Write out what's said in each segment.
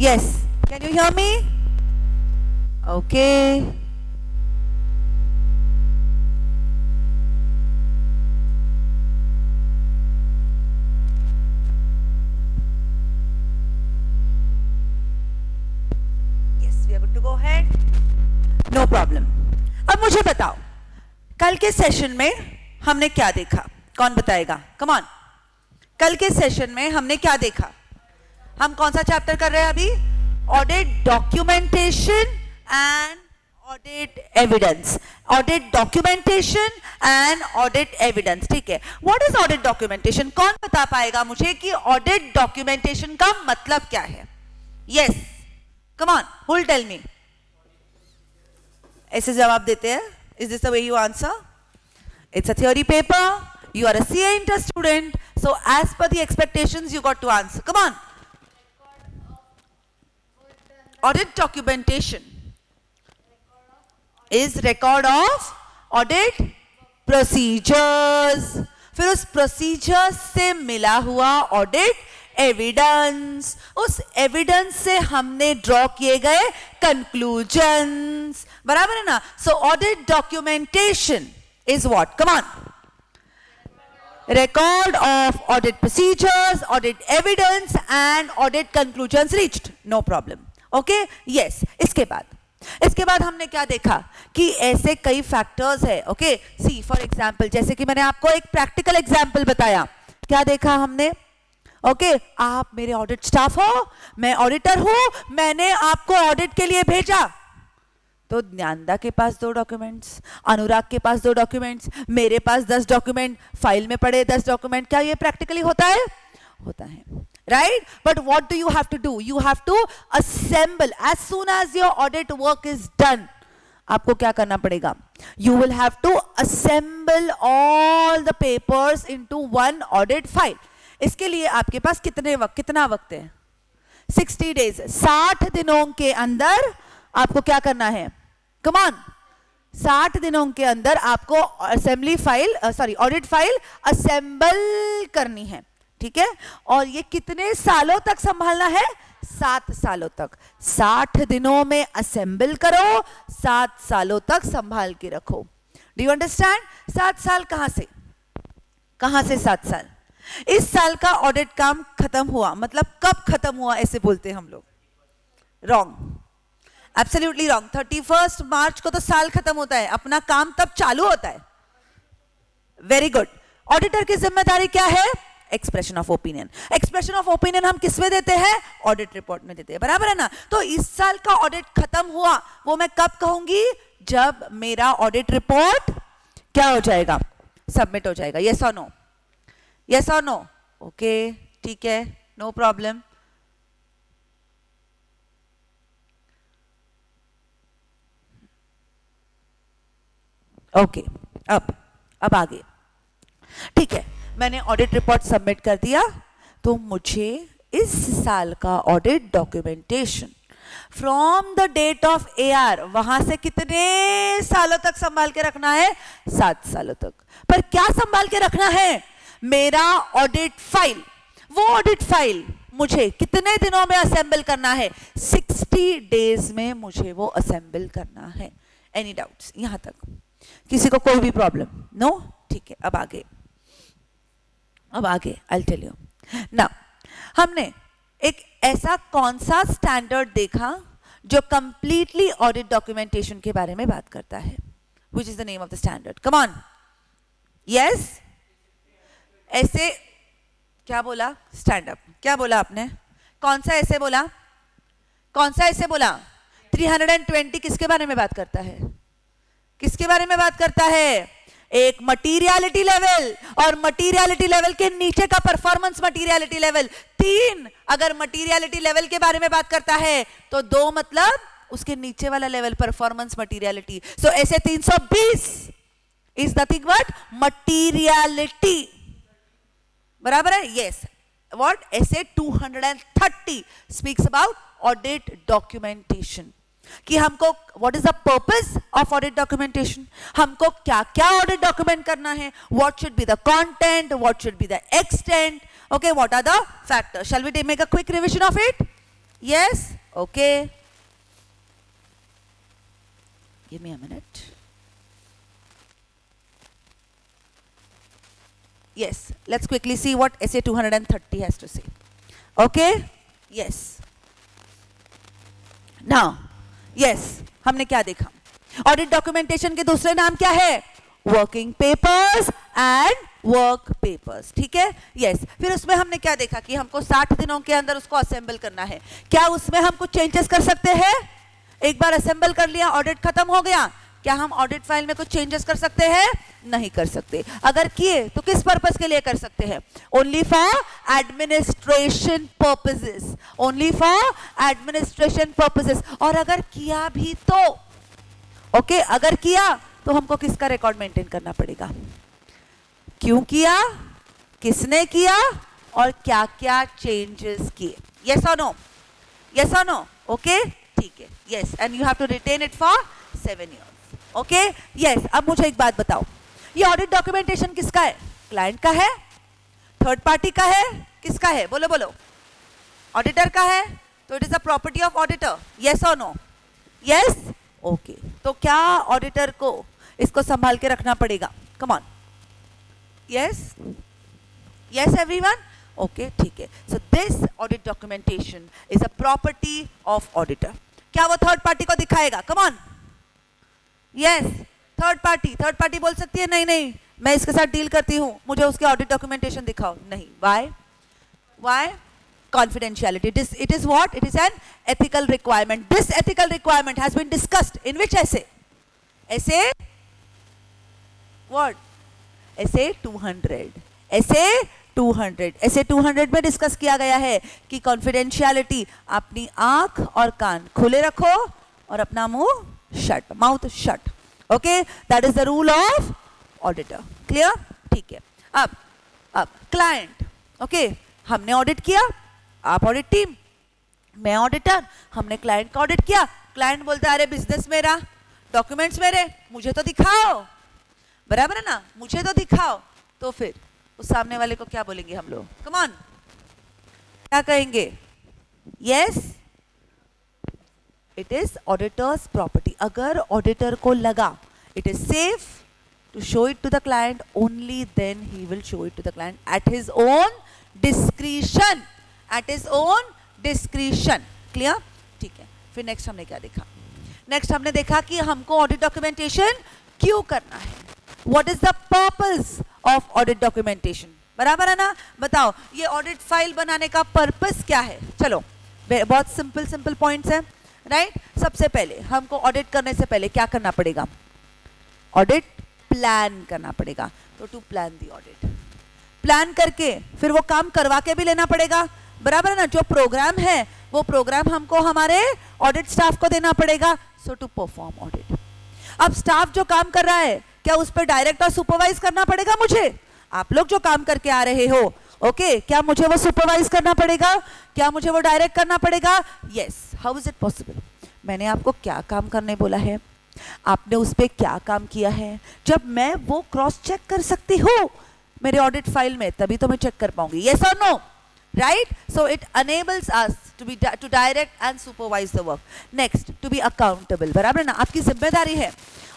Yes, can you hear me? Okay. Yes, we are good to go ahead. No problem. अब मुझे बताओ, कल के सेशन में हमने क्या देखा? कौन बताएगा? Come on. कल के सेशन में हमने क्या देखा? हम कौन सा चैप्टर कर रहे हैं अभी? Audit documentation and audit evidence. Audit documentation and audit evidence. ठीक है. What is audit documentation? कौन बता पाएगा मुझे कि ऑडिट डॉक्यूमेंटेशन का मतलब क्या है? Yes, come on, who will tell me? ऐसे जवाब देते हैं. Is this the way you answer? It's a theory paper. You are a CA Inter student, so as per the expectations, you got to answer. Come on. Audit documentation is record of audit procedures. फिर उस procedures से मिला हुआ audit evidence. उस evidence से हमने draw किए गए conclusions. बराबर है ना? So audit documentation is what? Come on. Record of audit procedures, audit evidence and audit conclusions reached. No problem. Okay? Yes. इसके बाद हमने क्या देखा कि ऐसे कई फैक्टर्स है. ओके, सी फॉर एग्जाम्पल, जैसे कि मैंने आपको एक प्रैक्टिकल एग्जाम्पल बताया. क्या देखा हमने? ओके, आप मेरे ऑडिट स्टाफ हो, मैं ऑडिटर हूं, मैंने आपको ऑडिट के लिए भेजा. तो ज्ञानदा के पास 2 डॉक्यूमेंट्स, अनुराग के पास 2 डॉक्यूमेंट्स, मेरे पास 10 डॉक्यूमेंट, फाइल में पड़े 10 डॉक्यूमेंट. क्या ये प्रैक्टिकली होता है? होता है, right? But what do you have to do? You have to assemble. As soon as your audit work is done, आपको क्या करना पड़ेगा? You will have to assemble all the papers into one audit file. इसके लिए आपके पास कितना वक्त है? 60 डेज. 60 दिनों के अंदर आपको क्या करना है? कम ऑन, 60 दिनों के अंदर आपको ऑडिट फाइल असेंबल करनी है. ठीक है. और ये कितने सालों तक संभालना है? 7 सालों तक. 60 दिनों में असेंबल करो, 7 सालों तक संभाल के रखो. Do you understand? 7 साल कहां से 7 साल? इस साल का ऑडिट काम खत्म हुआ, मतलब कब खत्म हुआ ऐसे बोलते हैं हम लोग. Wrong, absolutely wrong. 31 मार्च को तो साल खत्म होता है, अपना काम तब चालू होता है. Very good. ऑडिटर की जिम्मेदारी क्या है? Expression of opinion. Expression of opinion हम किस में देते हैं? ऑडिट रिपोर्ट में देते हैं. बराबर है ना? तो इस साल का ऑडिट खत्म हुआ, वो मैं कब कहूंगी? जब मेरा ऑडिट रिपोर्ट क्या हो जाएगा? सबमिट हो जाएगा. यस और नो? यस और नो? ओके, ठीक है, नो प्रॉब्लम. ओके, अब आगे. ठीक है, मैंने ऑडिट रिपोर्ट सबमिट कर दिया, तो मुझे इस साल का audit documentation from the date of AR वहां से कितने सालों तक संभाल के रखना है? 7 सालों तक. पर क्या संभाल के रखना है? मेरा ऑडिट फाइल. वो ऑडिट फाइल मुझे कितने दिनों में असेंबल करना है? 60 डेज में मुझे वो असेंबल करना है. एनी डाउट्स यहां तक? किसी को कोई भी प्रॉब्लम? नो? ठीक है. अब आगे आई टेल यू नाउ. हमने एक ऐसा कौन सा स्टैंडर्ड देखा जो कंप्लीटली ऑडिट डॉक्यूमेंटेशन के बारे में बात करता है? Which is the name of the standard? Come on. Yes, ऐसे क्या बोला? Stand up. क्या बोला आपने? कौन सा ऐसे बोला? 320 किसके बारे में बात करता है? किसके बारे में बात करता है? एक मटीरियलिटी लेवल, और मटीरियलिटी लेवल के नीचे का परफॉर्मेंस मटीरियलिटी लेवल. 3 अगर मटीरियलिटी लेवल के बारे में बात करता है तो 2 मतलब उसके नीचे वाला लेवल परफॉर्मेंस मटीरियलिटी. सो ऐसे 320 इज नथिंग बट मटीरियलिटी. बराबर है? Yes. What? SA 230 speaks about audit documentation. कि हमको what is the purpose of audit documentation, हमको क्या क्या ऑडिट डॉक्यूमेंट करना है, what should be the content, what should be the extent, okay, what are the factors. Shall we make a quick revision of it? Yes? Okay. Give me a minute. Yes, let's quickly see what SA 230 has to say. Okay? Yes. Now, yes, हमने क्या देखा? Audit documentation के दूसरे नाम क्या है? Working papers and work papers. ठीक है? यस. फिर उसमें हमने क्या देखा कि हमको 60 दिनों के अंदर उसको असेंबल करना है. क्या उसमें हम कुछ चेंजेस कर सकते हैं? एक बार असेंबल कर लिया, ऑडिट खत्म हो गया, क्या हम ऑडिट फाइल में कुछ चेंजेस कर सकते हैं? नहीं कर सकते. अगर किए तो किस पर्पस के लिए कर सकते हैं? Only for administration purposes. Only for administration purposes. और अगर किया भी तो ओके, अगर किया तो हमको किसका रिकॉर्ड मेंटेन करना पड़ेगा? क्यों किया, किसने किया और क्या क्या चेंजेस किए. यस और नो? यस और नो? ओके, ठीक है. Yes, and you have to retain it for 7 years. Okay, yes. अब मुझे एक बात बताओ, ये ऑडिट डॉक्यूमेंटेशन किसका है? क्लाइंट का है, थर्ड पार्टी का है, किसका है? बोलो बोलो. ऑडिटर का है, तो it is a property of auditor. Yes और नो? यस. ओके, तो क्या ऑडिटर को इसको संभाल के रखना पड़ेगा? कम on. Yes, yes everyone. Okay, ठीक है. So this audit documentation is a property of auditor. क्या वो थर्ड पार्टी को दिखाएगा? कम ऑन. यस, थर्ड पार्टी बोल सकती है नहीं नहीं मैं इसके साथ डील करती हूं, मुझे उसके ऑडिट डॉक्यूमेंटेशन दिखाओ. नहीं. Why? Confidentiality. It is what? It is an ethical requirement. This ethical requirement has been discussed in which essay? Essay what? Essay 200. Essay 200. Essay 200 में डिस्कस किया गया है कि कॉन्फिडेंशियलिटी, अपनी आंख और कान खुले रखो और अपना मुंह shut, mouth shut. Okay, that is the rule of auditor. Clear? ठीक है. अब क्लाइंट. ओके, हमने ऑडिट किया, आप ऑडिट टीम, मैं ऑडिटर, हमने क्लाइंट का ऑडिट किया. क्लाइंट बोलता है अरे बिजनेस मेरा, डॉक्यूमेंट्स मेरे, मुझे तो दिखाओ. बराबर है ना? मुझे तो दिखाओ. तो फिर उस सामने वाले को क्या बोलेंगे हम लोग? कम ऑन, क्या कहेंगे? Yes, it is auditors property. अगर ऑडिटर को लगा it is safe to show it to the client, only then he will show it to the client at his own discretion. At his own discretion. Clear? ठीक है. फिर next हमने क्या देखा? Next हमने देखा कि हमको ऑडिट डॉक्यूमेंटेशन क्यों करना है. What is the purpose of audit documentation? बराबर है ना? बताओ, ये ऑडिट फाइल बनाने का पर्पस क्या है? चलो, बहुत सिंपल पॉइंट्स हैं, राइट? सबसे पहले हमको ऑडिट करने से पहले क्या करना पड़ेगा? ऑडिट प्लान करना पड़ेगा. तो to plan the audit, plan करके फिर वो काम करवा के भी लेना पड़ेगा. बराबर है ना? जो प्रोग्राम है वो प्रोग्राम हमको हमारे ऑडिट स्टाफ को देना पड़ेगा. सो टू परफॉर्म ऑडिट. अब स्टाफ जो काम कर रहा है, क्या उस पर डायरेक्ट और सुपरवाइज करना पड़ेगा मुझे? आप लोग जो काम करके आ रहे हो, ओके, क्या मुझे वो सुपरवाइज करना पड़ेगा? क्या मुझे वो डायरेक्ट करना पड़ेगा? Yes. How is it possible? मैंने आपको क्या काम करने बोला है, आपने उस पर क्या काम किया है, जब मैं वो क्रॉस चेक कर सकती हूँ मेरे ऑडिट फाइल में, तभी तो मैं चेक कर पाऊंगी. यस और no? Right? So it enables us to direct and supervise the work. Next, to be accountable. बराबर ना? आपकी जिम्मेदारी है.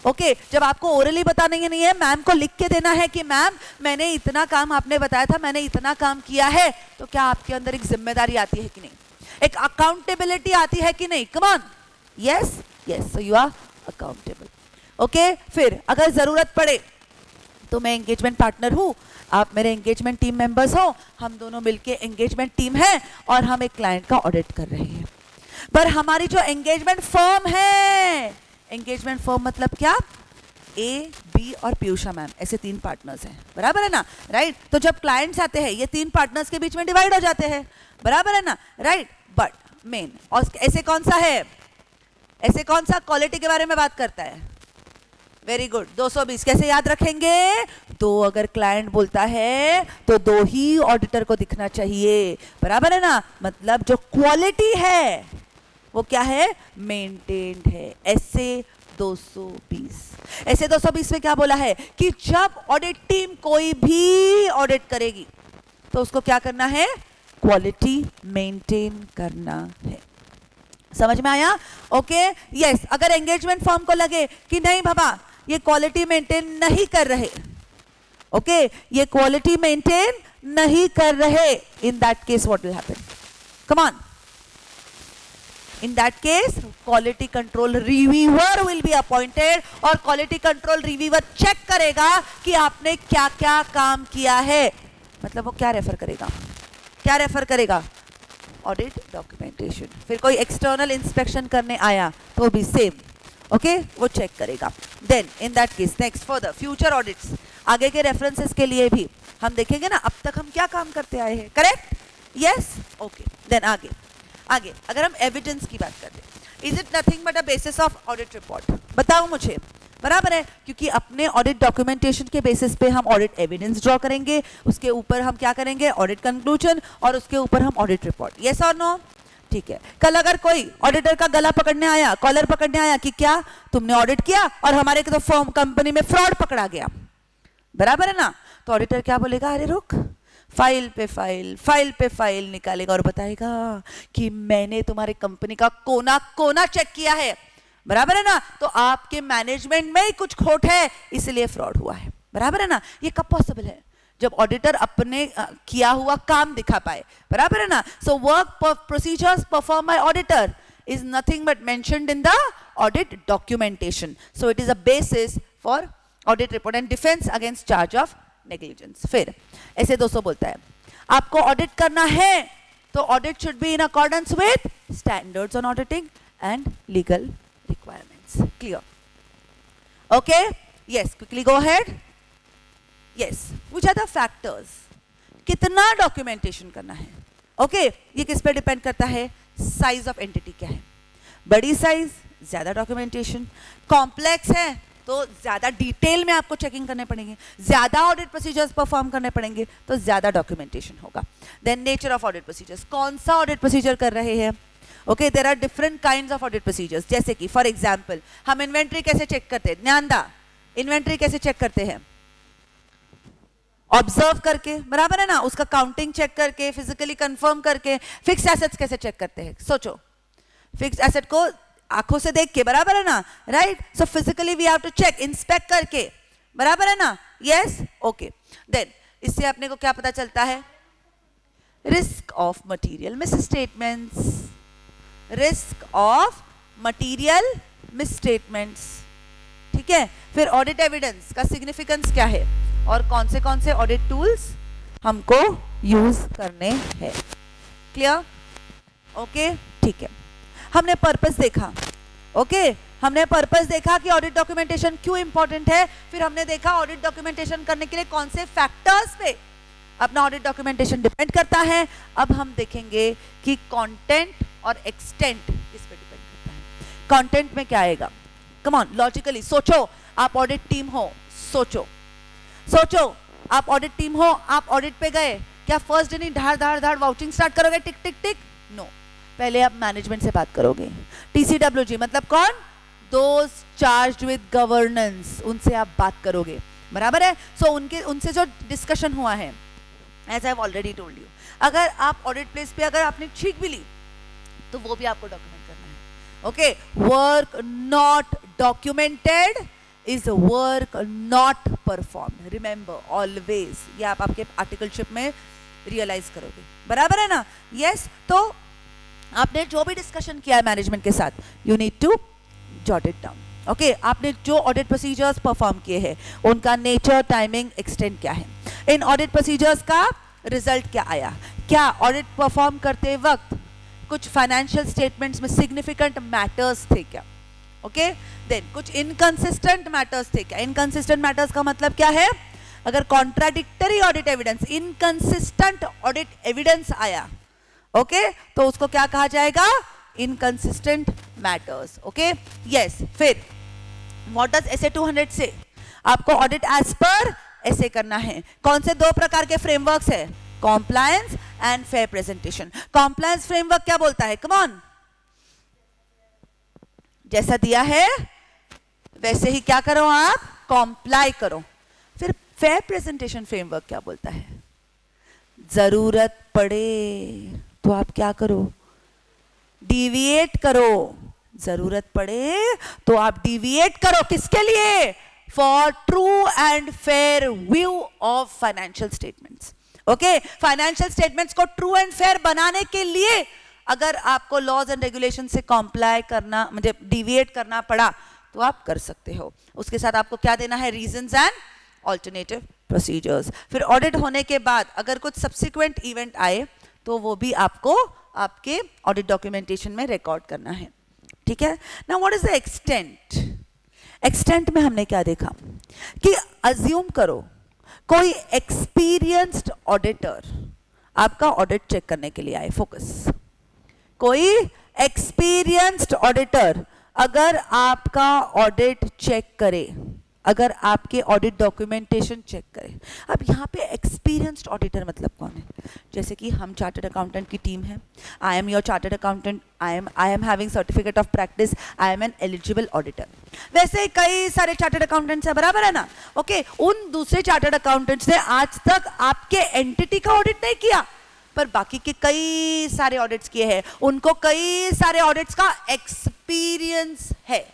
ओके, जब आपको ओरली बताना ही नहीं है, मैम को लिख के देना है कि मैम मैंने इतना काम, आपने बताया था मैंने इतना काम किया है, तो क्या आपके अंदर एक जिम्मेदारी आती है कि नहीं? एक अकाउंटेबिलिटी आती है कि नहीं? Come on. Yes, yes. So you are accountable. Okay, फिर अगर जरूरत पड़े तो मैं एंगेजमेंट पार्टनर हूं, आप मेरे एंगेजमेंट टीम मेंबर्स हो, हम दोनों मिलके एंगेजमेंट टीम है और हम एक क्लाइंट का ऑडिट कर रहे हैं. पर हमारी जो एंगेजमेंट फर्म है, एंगेजमेंट फर्म मतलब क्या? ए, बी और पीयूषा मैम, ऐसे 3 पार्टनर्स हैं. बराबर है ना? राइट? तो जब क्लाइंट्स आते हैं, ये 3 पार्टनर्स के बीच में डिवाइड हो जाते हैं. बराबर है ना? राइट? बट मेन और ऐसे कौन सा है, ऐसे कौन सा क्वालिटी के बारे में बात करता है? Very good. 220 कैसे याद रखेंगे? 2 अगर क्लाइंट बोलता है तो 2 ही ऑडिटर को दिखना चाहिए. बराबर है ना? मतलब जो क्वालिटी है वो क्या है? मेंटेन्ड है. ऐसे 220. ऐसे 220 में क्या बोला है कि जब ऑडिट टीम कोई भी ऑडिट करेगी तो उसको क्या करना है? क्वालिटी मेंटेन करना है. समझ में आया? Okay yes. अगर एंगेजमेंट फर्म को लगे कि नहीं बाबा ये क्वालिटी मेंटेन नहीं कर रहे, ओके ये क्वालिटी मेंटेन नहीं कर रहे, इन that case what will happen? Come on, in that case quality control reviewer will be appointed और quality control reviewer check करेगा कि आपने क्या क्या काम किया है। मतलब वो क्या रेफर करेगा, क्या रेफर करेगा? Audit documentation. फिर कोई एक्सटर्नल इंस्पेक्शन करने आया तो भी सेम, ओके वो चेक करेगा। Then in that case next further future audits, आगे के रेफरेंसेस के लिए भी हम देखेंगे ना अब तक हम क्या काम करते आए हैं, करेक्ट? Yes okay. देन आगे आगे अगर हम एविडेंस की बात करते हैं, is it nothing but a basis of audit report? बताओ मुझे, बराबर है, क्योंकि अपने ऑडिट डॉक्यूमेंटेशन के बेसिस पे हम ऑडिट एविडेंस ड्रॉ करेंगे, उसके ऊपर हम क्या करेंगे, ऑडिट कंक्लूजन, और उसके ऊपर हम ऑडिट रिपोर्ट। यस और नो? ठीक है। कल अगर कोई ऑडिटर का गला पकड़ने आया, कॉलर पकड़ने आया कि क्या तुमने ऑडिट किया और हमारे तो फर्म कंपनी में फ्रॉड पकड़ा गया, बराबर है ना, तो ऑडिटर क्या बोलेगा, अरे रुक, फाइल पे फाइल निकालेगा और बताएगा कि मैंने तुम्हारे कंपनी का कोना कोना चेक किया है, बराबर है ना, तो आपके मैनेजमेंट में ही कुछ खोट है इसलिए फ्रॉड हुआ है, बराबर है ना। ये कब पॉसिबल है? जब ऑडिटर अपने किया हुआ काम दिखा पाए, बराबर है ना। So work procedures perform by auditor is nothing but mentioned in the audit documentation, so it is a basis for audit report and defense against charge of negligence। फिर ऐसे 200 बोलता है आपको ऑडिट करना है तो audit should be in accordance with standards on auditing and legal requirements. Clear? Okay yes, quickly go ahead. Yes, which are the factors, कितना documentation करना है, ओके ये किस पे डिपेंड करता है, साइज ऑफ एंटिटी क्या है, बड़ी साइज ज्यादा डॉक्यूमेंटेशन, कॉम्प्लेक्स है तो ज्यादा डिटेल में आपको चेकिंग करने पड़ेंगे, ज्यादा ऑडिट प्रोसीजर्स परफॉर्म करने पड़ेंगे तो ज्यादा डॉक्यूमेंटेशन होगा। Then nature of audit procedures, कौन सा ऑडिट प्रोसीजर कर रहे हैं, okay there are different kinds of audit procedures, जैसे कि फॉर एग्जांपल हम इन्वेंट्री कैसे चेक करते हैं, न्यानदा इन्वेंट्री कैसे चेक करते हैं, ऑब्जर्व करके, बराबर है ना, उसका काउंटिंग चेक करके, फिजिकली कंफर्म करके। फिक्स एसेट्स कैसे चेक करते हैं, सोचो, फिक्स एसेट को आंखों से देख के, बराबर है ना, right, so physically we have to check, inspect करके, बराबर है ना, यस ओके। देन इससे अपने को क्या पता चलता है, risk of material misstatements, risk of material misstatements, ठीक है। फिर ऑडिट एविडेंस का सिग्निफिकेंस क्या है और कौन से ऑडिट टूल्स हमको यूज करने हैं। क्लियर? ओके ठीक है। हमने पर्पस देखा, ओके हमने पर्पस देखा कि ऑडिट डॉक्यूमेंटेशन क्यों इंपॉर्टेंट है, फिर हमने देखा ऑडिट डॉक्यूमेंटेशन करने के लिए कौन से फैक्टर्स पे अपना ऑडिट डॉक्यूमेंटेशन डिपेंड करता है। अब हम देखेंगे कि कंटेंट और एक्सटेंट किस पे डिपेंड करता है। कंटेंट में क्या आएगा, कम ऑन लॉजिकली सोचो, आप ऑडिट टीम हो, सोचो आप ऑडिट टीम हो, आप ऑडिट पे गए, क्या फर्स्ट दिन ही धाड़ वाउचिंग स्टार्ट करोगे, टिक टिक टिक, नो, पहले आप मैनेजमेंट से बात करोगे। टीसीडब्ल्यूजी मतलब कौन, दोज चार्ज्ड विद गवर्नेंस, उनसे आप बात करोगे, बराबर है। सो उनसे जो डिस्कशन हुआ है, as I have already told you, अगर आप ऑडिट प्लेस पे अगर आपने छींक भी ली तो वो भी आपको डॉक्यूमेंट करना है, okay. Work not documented is work not performed, remember always, ये आप आपके आर्टिकलशिप में रियलाइज करोगे, बराबर है ना, यस। तो आपने जो भी डिस्कशन किया है मैनेजमेंट के साथ, you need to jot it down, okay. आपने जो ऑडिट प्रोसीजर्स परफॉर्म किए हैं उनका नेचर, टाइमिंग, एक्सटेंट क्या है, इन ऑडिट प्रोसीजर्स का रिजल्ट क्या आया, क्या ऑडिट परफॉर्म करते वक्त कुछ फाइनेंशियल स्टेटमेंट्स में सिग्निफिकेंट मैटर्स थे क्या, ओके। देन कुछ इनकंसिस्टेंट मैटर्स थे क्या, इनकंसिस्टेंट मैटर्स का मतलब क्या है, अगर contradictory audit evidence, inconsistent audit evidence आया, ओके, तो उसको क्या कहा जाएगा, इनकंसिस्टेंट मैटर्स, ओके यस। फिर व्हाट डज एसए 200 से, आपको ऑडिट एज पर ऐसे करना है। कौन से दो प्रकार के फ्रेमवर्क्स है, compliance and fair presentation. Compliance framework क्या बोलता है, कम ऑन, जैसा दिया है वैसे ही क्या करो आप, कॉम्प्लाई करो। फिर फेयर प्रेजेंटेशन फ्रेमवर्क क्या बोलता है, जरूरत पड़े तो आप क्या करो, डिविएट करो, जरूरत पड़े तो आप डिविएट करो, किसके लिए? For true and fair view of financial statements. Okay, financial statements को ट्रू एंड फेयर बनाने के लिए अगर आपको लॉज एंड रेगुलेशन से कॉम्प्लाई करना, मतलब डिविएट करना पड़ा, तो आप कर सकते हो। उसके साथ आपको क्या देना है? Reasons and alternative procedures. फिर ऑडिट होने के बाद अगर कुछ सब्सिक्वेंट इवेंट आए तो वो भी आपको आपके ऑडिट डॉक्यूमेंटेशन में रिकॉर्ड करना है। ठीक है ना? What is the extent? Extent में हमने क्या देखा कि अज्यूम करो कोई एक्सपीरियंस्ड ऑडिटर आपका ऑडिट चेक करने के लिए आए। फोकस, कोई एक्सपीरियंस्ड ऑडिटर अगर आपका ऑडिट चेक करे, अगर आपके ऑडिट डॉक्यूमेंटेशन चेक करे। अब यहाँ पे एक्सपीरियंस्ड ऑडिटर मतलब कौन है? जैसे कि हम चार्टर्ड अकाउंटेंट की टीम है, I am your chartered accountant, I am having certificate of practice, I am N eligible auditor. वैसे कई सारे चार्टर्ड अकाउंटेंट्स है, बराबर है ना? ओके, उन दूसरे चार्टर्ड अकाउंटेंट्स ने आज तक आपके एंटिटी का ऑडिट नहीं किया, पर बाकी के कई सारे ऑडिट्स किए हैं, उनको कई सारे ऑडिट्स का एक्सपीरियंस है।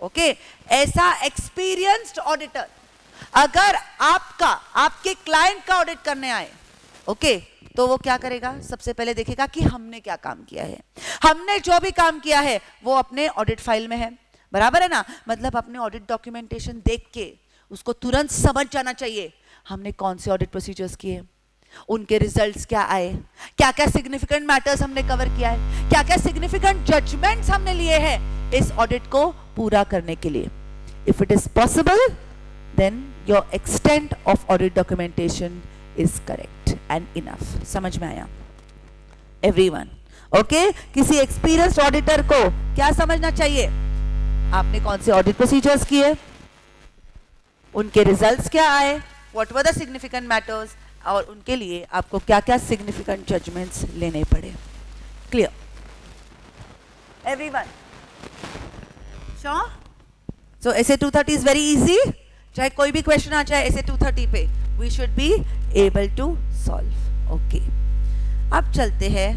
ओके, ऐसा एक्सपीरियंस्ड ऑडिटर अगर आपके क्लाइंट का ऑडिट करने आए, ओके, तो वो क्या करेगा? सबसे पहले देखेगा कि हमने क्या काम किया है। हमने जो भी काम किया है वो अपने ऑडिट फाइल में है, बराबर है ना? मतलब अपने ऑडिट डॉक्यूमेंटेशन देख के उसको तुरंत समझ जाना चाहिए हमने कौन से ऑडिट प्रोसीजर्स किए, उनके रिजल्ट्स क्या आए, क्या क्या सिग्निफिकेंट मैटर्स हमने कवर किया है, क्या क्या सिग्निफिकेंट जजमेंट्स हमने लिए हैं इस ऑडिट को पूरा करने के लिए। If it is possible then your extent of audit documentation is correct and enough. समझ में आया एवरीवन? ओके, किसी एक्सपीरियंस्ड ऑडिटर को क्या समझना चाहिए? आपने कौन से ऑडिट प्रोसीजर्स किए, उनके रिजल्ट्स क्या आए, what were the significant matters, और उनके लिए आपको क्या क्या सिग्निफिकेंट जजमेंट्स लेने पड़े। Clear everyone? श्योर? सो ऐसे 230 इज वेरी इजी, चाहे कोई भी क्वेश्चन आ जाए ऐसे 230 पे we should be able to solve. Okay, अब चलते हैं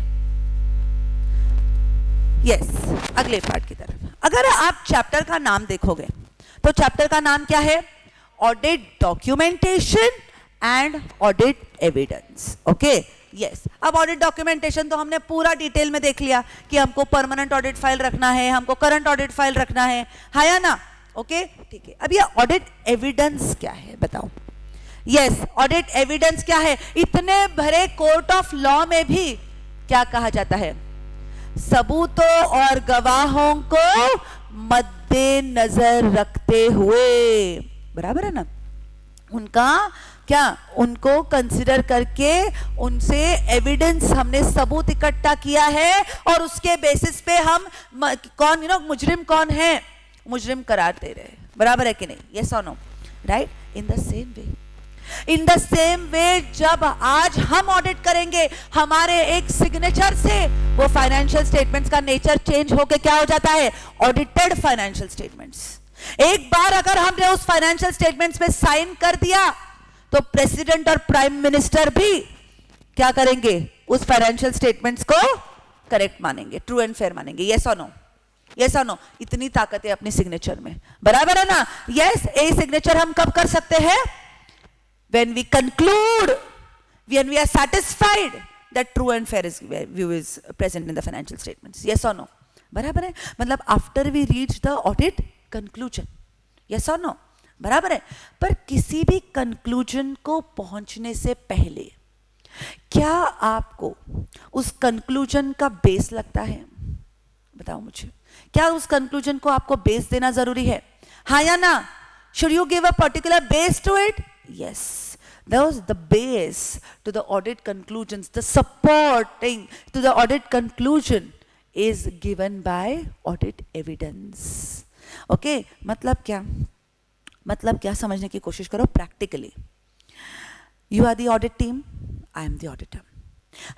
यस अगले पार्ट की तरफ। अगर आप चैप्टर का नाम देखोगे तो चैप्टर का नाम क्या है? Audit documentation and audit evidence. Okay, yes. अब ऑडिट डॉक्यूमेंटेशन तो हमने पूरा डिटेल में देख लिया कि हमको परमानेंट ऑडिट फाइल रखना है, हमको करंट ऑडिट फाइल रखना है या ना? ओके, ठीक है। अब ये ऑडिट एविडेंस क्या है बताओ? यस, ऑडिट एविडेंस क्या है? इतने भरे कोर्ट ऑफ लॉ में भी क्या कहा जाता है? सबूतों और गवाहों को मद्देनजर रखते हुए, बराबर है ना? उनका क्या, उनको कंसिडर करके उनसे एविडेंस, हमने सबूत इकट्ठा किया है और उसके बेसिस पे हम कौन मुजरिम कौन है, मुजरिम करार दे रहे हैं, बराबर है कि नहीं? यस और no? Right? In the same way जब आज हम ऑडिट करेंगे, हमारे एक सिग्नेचर से वो फाइनेंशियल स्टेटमेंट्स का नेचर चेंज होके क्या हो जाता है? Audited financial statements. एक बार अगर हमने उस फाइनेंशियल स्टेटमेंट्स पे साइन कर दिया तो प्रेसिडेंट और प्राइम मिनिस्टर भी क्या करेंगे? उस फाइनेंशियल स्टेटमेंट्स को करेक्ट मानेंगे, ट्रू एंड फेयर मानेंगे। यस और नो? यस और नो? इतनी ताकत है अपने सिग्नेचर में, बराबर है ना? यस, ए सिग्नेचर हम कब कर सकते हैं? when we conclude, when we are satisfied that true and fair view is present in the financial statements. Yes or no? बराबर है? मतलब after we reach the audit conclusion. Yes or no? बराबर है? पर किसी भी conclusion को पहुंचने से पहले क्या आपको उस conclusion का बेस लगता है? बताओ मुझे, क्या उस conclusion को आपको बेस देना जरूरी है? हाँ या ना? Should you give a particular base to it? Yes, that was the base to the audit conclusions. The supporting to the audit conclusion is given by audit evidence. Okay, मतलब क्या? मतलब क्या समझने की कोशिश करो practically. You are the audit team, I am the auditor.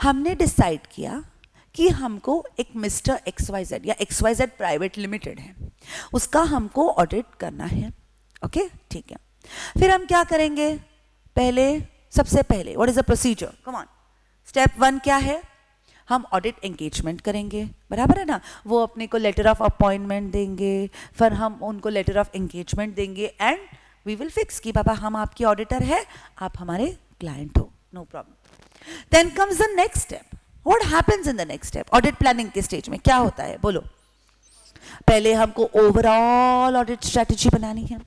हमने decide किया कि हमको एक मिस्टर XYZ या XYZ प्राइवेट लिमिटेड है, उसका हमको ऑडिट करना है। ओके, ठीक है। फिर हम क्या करेंगे? पहले, सबसे पहले what is the procedure? Come on, step 1 क्या है? हम ऑडिट एंगेजमेंट करेंगे, बराबर है ना, वो अपने को लेटर ऑफ अपॉइंटमेंट देंगे, फिर हम उनको लेटर ऑफ एंगेजमेंट देंगे एंड वी विल फिक्स कि बाबा हम आपकी ऑडिटर है, आप हमारे क्लाइंट हो, no problem. Then comes the next step. What happens in the next step? Audit planning के स्टेज में क्या होता है बोलो? पहले हमको ओवरऑल ऑडिट स्ट्रेटजी बनानी है,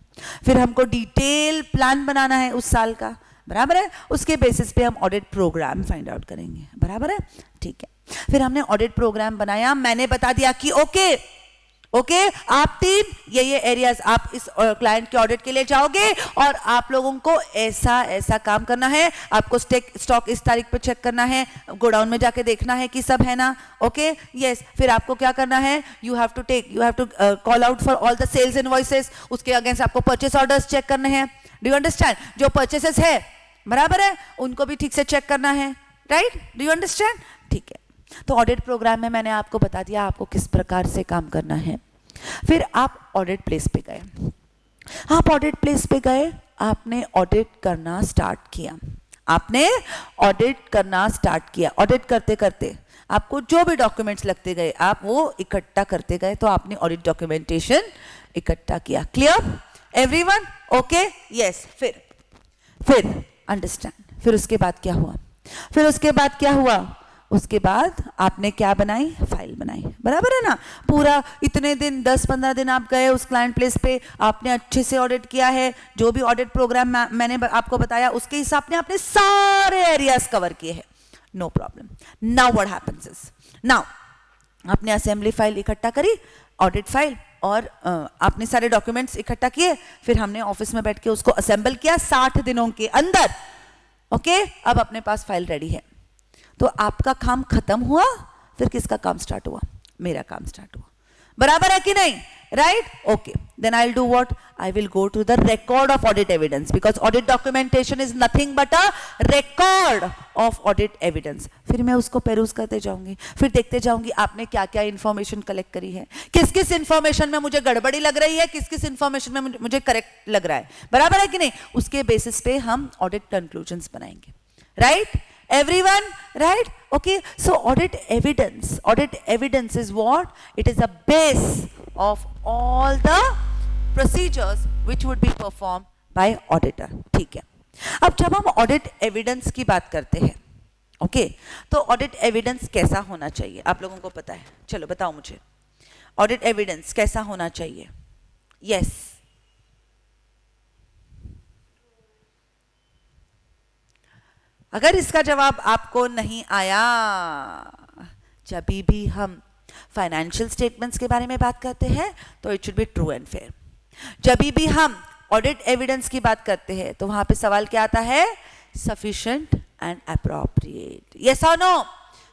फिर हमको डिटेल प्लान बनाना है उस साल का, बराबर है, उसके बेसिस पे हम ऑडिट प्रोग्राम फाइंड आउट करेंगे, बराबर है, ठीक है। फिर हमने ऑडिट प्रोग्राम बनाया, मैंने बता दिया कि ओके आप 3 ये एरियाज आप इस क्लाइंट के ऑडिट के लिए जाओगे और आप लोगों को ऐसा काम करना है, आपको स्टॉक इस तारीख पे चेक करना है, गोडाउन में जाके देखना है कि सब है ना, ओके यस। फिर आपको क्या करना है, you have to call out for all the sales invoices, उसके अगेंस्ट आपको परचेस ऑर्डर्स चेक करने हैं, डू यू अंडरस्टैंड? जो परचेसेस है, बराबर है, उनको भी ठीक से चेक करना है, राइट, डू यू अंडरस्टैंड? ठीक है, तो ऑडिट प्रोग्राम में मैंने आपको बता दिया आपको किस प्रकार से काम करना है। फिर आप ऑडिट प्लेस पे गए, ऑडिट आपने ऑडिट करना स्टार्ट किया, ऑडिट करते करते आपको जो भी डॉक्यूमेंट्स लगते गए आप वो इकट्ठा करते गए, तो आपने ऑडिट डॉक्यूमेंटेशन इकट्ठा किया। Clear everyone? Okay yes. फिर अंडरस्टैंड, फिर उसके बाद क्या हुआ? उसके बाद आपने क्या बनाई? फाइल बनाई, बराबर है ना। पूरा इतने दिन 10-15 दिन आप गए उस क्लाइंट प्लेस पे, आपने अच्छे से ऑडिट किया है, जो भी ऑडिट प्रोग्राम मैंने आपको बताया उसके हिसाब से आपने सारे एरियाज कवर किए हैं, no problem. Now what happens is, now आपने असेंबली फाइल इकट्ठा करी, ऑडिट फाइल, और आपने सारे डॉक्यूमेंट्स इकट्ठा किए, फिर हमने ऑफिस में बैठ के उसको असेंबल किया 60 दिनों के अंदर, ओके। अब अपने पास फाइल रेडी है, तो आपका काम खत्म हुआ, फिर किसका काम स्टार्ट हुआ? मेरा काम स्टार्ट हुआ, बराबर है कि नहीं? Right, okay. Then I will do what? I will go to the record of audit evidence, because audit documentation is nothing but a record of audit evidence. फिर मैं उसको पेरूज करते जाऊंगी, फिर देखते जाऊंगी आपने क्या क्या इंफॉर्मेशन कलेक्ट करी है, किस किस इंफॉर्मेशन में मुझे गड़बड़ी लग रही है, किस किस इंफॉर्मेशन में मुझे करेक्ट लग रहा है, बराबर है कि नहीं? उसके बेसिस पे हम ऑडिट कंक्लूजन्स बनाएंगे, right everyone, right? Okay, so audit evidence is what? It is a base of all the procedures which would be performed by auditor, ठीक है। अब जब हम ऑडिट एविडेंस की बात करते हैं, ओके, तो ऑडिट एविडेंस कैसा होना चाहिए आप लोगों को पता है? चलो बताओ मुझे, ऑडिट एविडेंस कैसा होना चाहिए? यस, अगर इसका जवाब आपको नहीं आया, जब भी हम फाइनेंशियल स्टेटमेंट्स के बारे में बात करते हैं तो it should be true and fair. जब भी हम ऑडिट एविडेंस की बात करते हैं तो वहां पे सवाल क्या आता है? सफिशिएंट एंड अप्रोप्रिएट, यस और no?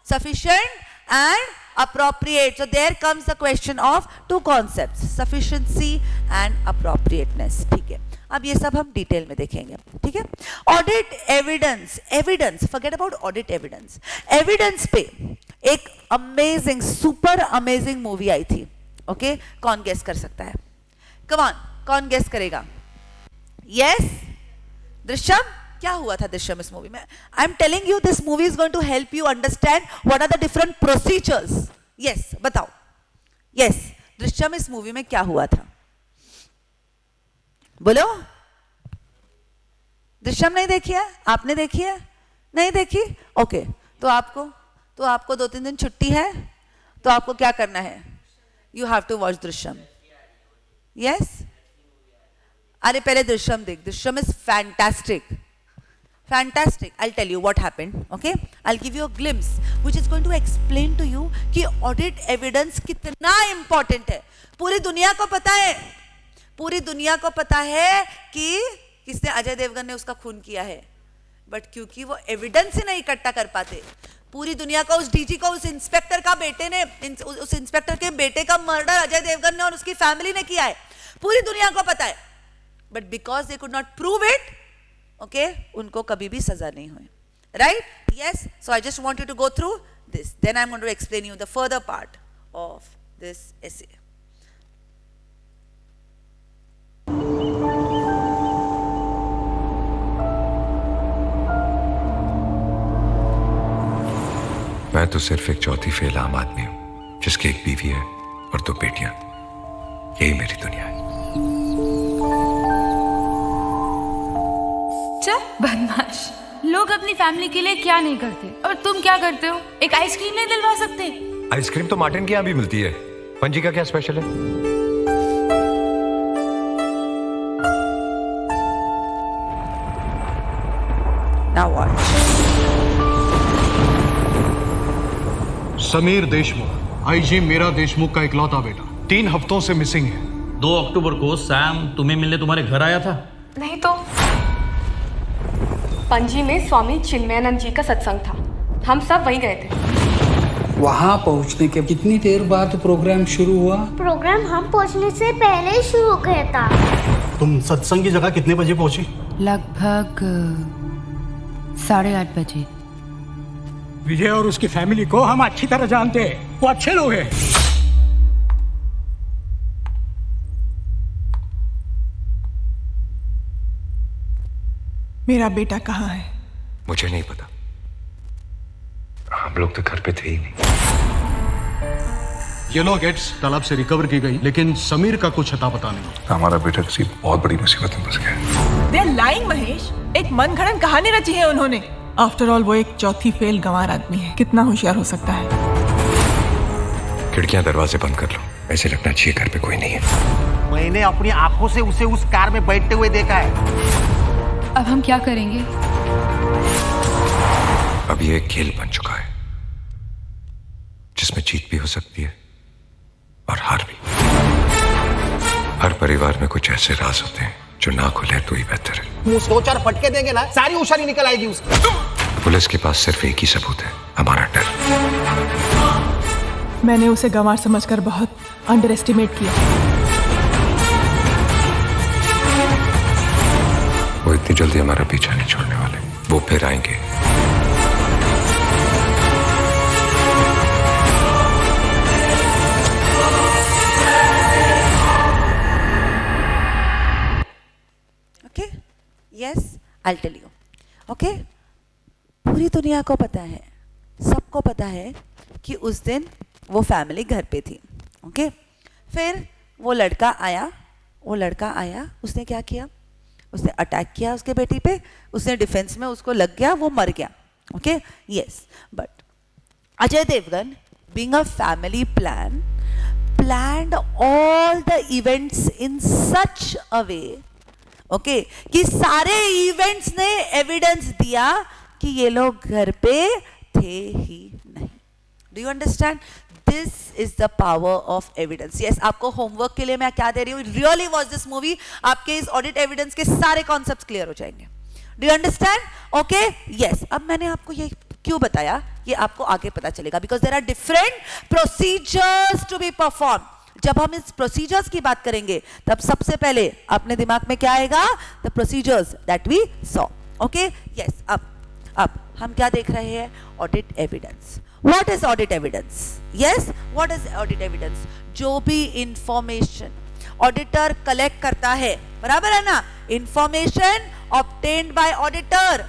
Sufficient and appropriate. So there comes the question of two concepts, sufficiency and appropriateness, ठीक है। अब ये सब हम डिटेल में देखेंगे, ठीक है। Audit evidence forget about audit evidence पे एक अमेजिंग, सुपर अमेजिंग मूवी आई थी, ओके। कौन गेस कर सकता है? कम ऑन, कौन गेस करेगा? यस, दृश्यम। क्या हुआ था दृश्यम इस मूवी में? I am telling you this movie is going to help you understand what are the different procedures. Yes, बताओ। यस, दृश्यम इस मूवी में क्या हुआ था? बोलो। दृश्यम नहीं देखी है? आपने देखी है? नहीं देखी? ओके, तो आपको 2-3 दिन छुट्टी है, तो आपको क्या करना है? You have to watch Drishyam. Yes, अरे पहले दृश्यम देख, Drishyam is fantastic, fantastic. I'll tell you what happened, okay? I'll give you a glimpse which is going to explain to you कि audit evidence कितना important है। पूरी दुनिया को पता है कि किसने, अजय देवगन ने उसका खून किया है, बट क्योंकि वो एविडेंस ही नहीं इकट्ठा कर पाते, पूरी दुनिया को, उस डीजी को, उस इंस्पेक्टर का बेटे ने, उस इंस्पेक्टर के बेटे का मर्डर अजय देवगन ने और उसकी फैमिली ने किया है, पूरी दुनिया को पता है, but because they could not prove it, okay, उनको कभी भी सजा नहीं हुई, right? Yes, so I just want you to go through this, then I am going to explain you the further part of this SA. मैं तो सिर्फ एक चौथी फेल आम आदमी हूं जिसकी एक बीवी है और 2 बेटियां। यही मेरी दुनिया है। चल बदमाश, लोग अपनी फैमिली के लिए क्या नहीं करते और तुम क्या करते हो? एक आइसक्रीम नहीं दिलवा सकते? आइसक्रीम तो मार्टिन के यहाँ भी मिलती है। पंजी का क्या स्पेशल है? Now watch. Sameer Deshmukh, IG Meera Deshmukh का इकलौता बेटा, 3 हफ्तों से मिसिंग है। 2 अक्टूबर को सैम तुम्हें मिलने तुम्हारे घर आया था? नहीं तो पणजी में स्वामी चिन्मयानंद जी का सत्संग था, हम सब वहीं गए थे। वहाँ पहुँचने के कितनी देर बाद प्रोग्राम शुरू हुआ? प्रोग्राम हम पहुंचने से पहले ही शुरू हो गया था। तुम सत्संग की जगह कितने बजे पहुंची? लगभग 8:30 बजे। विजय और उसकी फैमिली को हम अच्छी तरह जानते हैं, वो अच्छे लोग हैं। मेरा बेटा कहाँ है? मुझे नहीं पता, हम लोग तो घर पे थे ही नहीं। येलो गेट्स तालाब से रिकवर की गई, लेकिन समीर का कुछ अता पता नहीं। हमारा बेटा किसी बहुत बड़ी मुसीबत में फंस गया। They are lying, Mahesh. एक मनगढ़ंत कहानी रची है उन्होंने। आफ्टर ऑल वो एक चौथी फेल गंवार आदमी है, कितना होशियार हो सकता है। खिड़कियां दरवाजे बंद कर लो, ऐसे लगना चाहिए घर पे कोई नहीं है। मैंने अपनी आंखों से उसे उस कार में बैठते हुए देखा है। अब हम क्या करेंगे? अब ये एक खेल बन चुका है जिसमें जीत भी हो सकती है और हार भी। हर परिवार में कुछ ऐसे राज होते हैं जो ना खुले तो ही बेहतर है। मुंह 2-4 फटके देंगे ना, सारी होशियारी निकल आएगी उसकी। पुलिस के पास सिर्फ एक ही सबूत है, हमारा डर। मैंने उसे गंवार समझकर बहुत अंडर एस्टिमेट किया। वो इतनी जल्दी हमारा पीछा नहीं छोड़ने वाले, वो फिर आएंगे। Okay? Yes, I'll tell you. Okay? पूरी दुनिया को पता है, सबको पता है कि उस दिन वो फैमिली घर पे थी। ओके? फिर वो लड़का आया, उसने क्या किया? उसने अटैक किया उसके बेटी पे, उसने डिफेंस में उसको लग गया, वो मर गया। Okay? Yes, but Ajay Devgn being a family planned all the events in such a way, okay, कि सारे इवेंट्स ने एविडेंस दिया कि ये लोग घर पे थे ही नहीं। Do you understand? This is the power of evidence. Yes, आपको होमवर्क के लिए मैं क्या दे रही हूँ? रियली वॉच दिस मूवी, आपके इस ऑडिट एविडेंस के सारे कॉन्सेप्ट्स क्लियर हो जाएंगे। Do you understand? Okay, yes. अब मैंने आपको ये क्यों बताया, ये आपको आगे पता चलेगा, because there are different procedures to be perform. जब हम इस प्रोसीजर्स की बात करेंगे तब सबसे पहले अपने दिमाग में क्या आएगा? The procedures that we saw. Okay, yes. अब हम क्या देख रहे हैं? Audit evidence. What is audit evidence? Yes, what is audit evidence? जो भी इंफॉर्मेशन ऑडिटर कलेक्ट करता है, बराबर है ना, information obtained by auditor,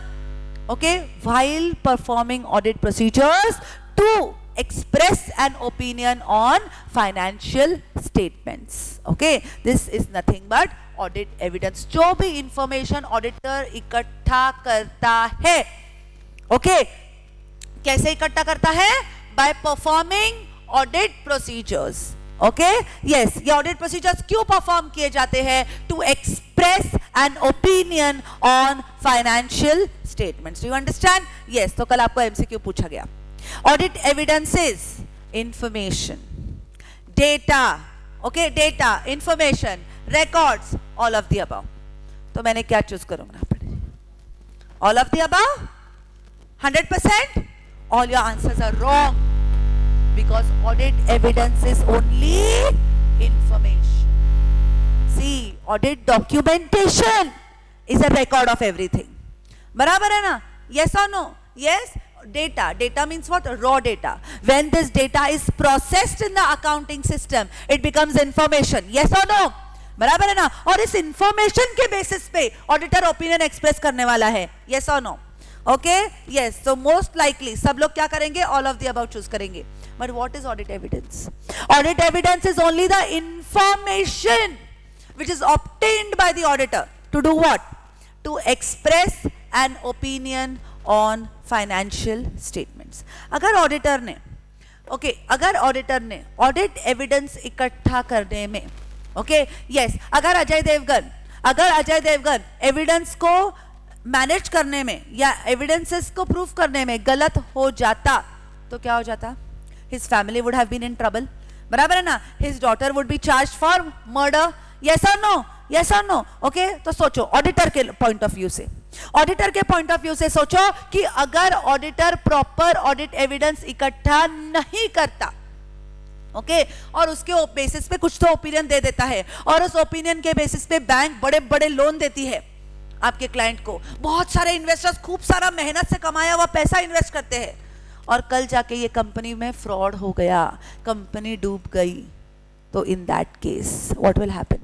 okay, while performing audit procedures to express an opinion on financial statements. Okay, this is nothing but audit evidence. जो भी information auditor इकट्ठा करता है, okay, कैसे इकट्ठा करता है? By performing audit procedures. Okay, yes, ये audit procedures क्यों perform किए जाते हैं? To express an opinion on financial statements. Do you understand? Yes, तो कल आपको MCQ पूछा गया। Audit evidence is information, data, okay, data, information, records, all of the above. तो मैंने क्या चूज करूंगा? All of the above? 100%? All your answers are wrong, because audit evidence is only information. See, audit documentation is a record of everything. बराबर है ना? Yes or no? Yes. Data means what? Raw data. When this data is processed in the accounting system, it becomes information. Yes or no? बराबर है ना? और इस information के basis पे auditor opinion express करने वाला है. Yes or no? Okay yes, so most likely सब लोग क्या करेंगे, all of the above choose करेंगे. But what is audit evidence? Audit evidence is only the information which is obtained by the auditor to do what? To express an opinion on financial statements. अगर auditor ने अगर auditor ने audit evidence इकट्ठा करने में अगर Ajay Devgan evidence को manage करने में या एविडेंसेस को प्रूफ करने में गलत हो जाता तो क्या हो जाता? His family would have been in trouble. बराबर है ना? His daughter would be charged for murder. Yes or no? Yes or no? Okay? तो सोचो ऑडिटर के पॉइंट ऑफ व्यू से, ऑडिटर के पॉइंट ऑफ व्यू से सोचो कि अगर ऑडिटर प्रॉपर ऑडिट एविडेंस इकट्ठा नहीं करता, ओके, और उसके बेसिस पे कुछ तो ओपिनियन दे देता है, और उस ओपिनियन के बेसिस पे बैंक बड़े बड़े लोन देती है आपके क्लाइंट को, बहुत सारे इन्वेस्टर्स खूब सारा मेहनत से कमाया हुआ पैसा इन्वेस्ट करते हैं, और कल जाके ये कंपनी में फ्रॉड हो गया, कंपनी डूब गई, तो इन that case what will happen?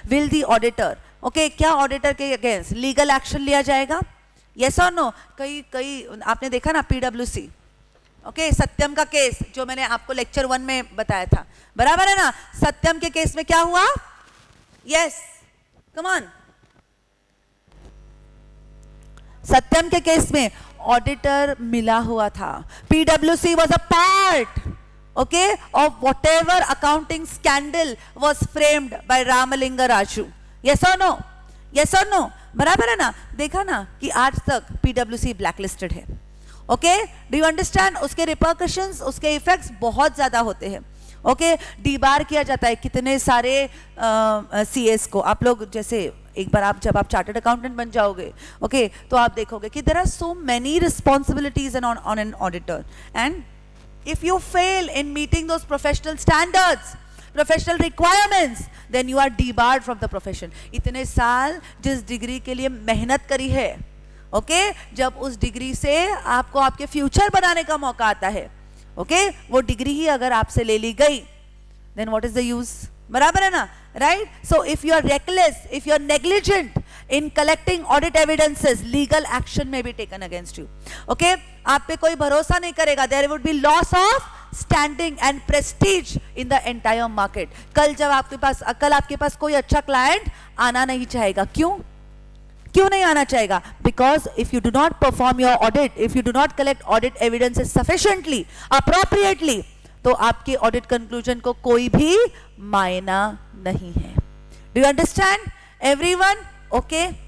Will the auditor क्या ऑडिटर के अगेंस्ट लीगल एक्शन लिया जाएगा? यस और नो? कई आपने देखा ना पीडब्ल्यूसी, सत्यम का केस जो मैंने आपको लेक्चर 1 में बताया था, बराबर है ना? सत्यम के केस में क्या हुआ? यस, कम ऑन, सत्यम के केस में ऑडिटर मिला हुआ था. पीडब्ल्यूसी was a part of whatever accounting scandal was framed by Ramalinga Raju. Yes or no? Yes or no? बराबर है ना? देखा ना कि आज तक पीडब्ल्यूसी ब्लैकलिस्टेड है. Do you understand? उसके रिपरकशंस, उसके इफेक्ट्स बहुत ज्यादा होते हैं. डीबार किया जाता है कितने सारे सीएस को. आप लोग जैसे एक बार जब आप चार्टर्ड अकाउंटेंट बन जाओगे, तो आप देखोगे कि there are so many responsibilities on an auditor, and if you fail in meeting those professional standards, professional requirements, then you are debarred from the profession. इतने साल जिस डिग्री के लिए मेहनत करी है, जब उस डिग्री से आपको आपके फ्यूचर बनाने का मौका आता है, वो डिग्री ही अगर आपसे ले ली गई, then what is the use? बराबर है ना? Right? So if you are reckless, if you are negligent in collecting audit evidences, legal action may be taken against you. आप पे कोई भरोसा नहीं करेगा. There would be loss of standing and prestige in the entire market. कल आपके पास कोई अच्छा क्लाइंट आना नहीं चाहेगा. क्यों नहीं आना चाहेगा? Because if you do not perform your audit, if you do not collect audit evidences sufficiently, appropriately, तो आपके ऑडिट कंक्लूजन को कोई भी मायना नहीं है. Do you understand everyone?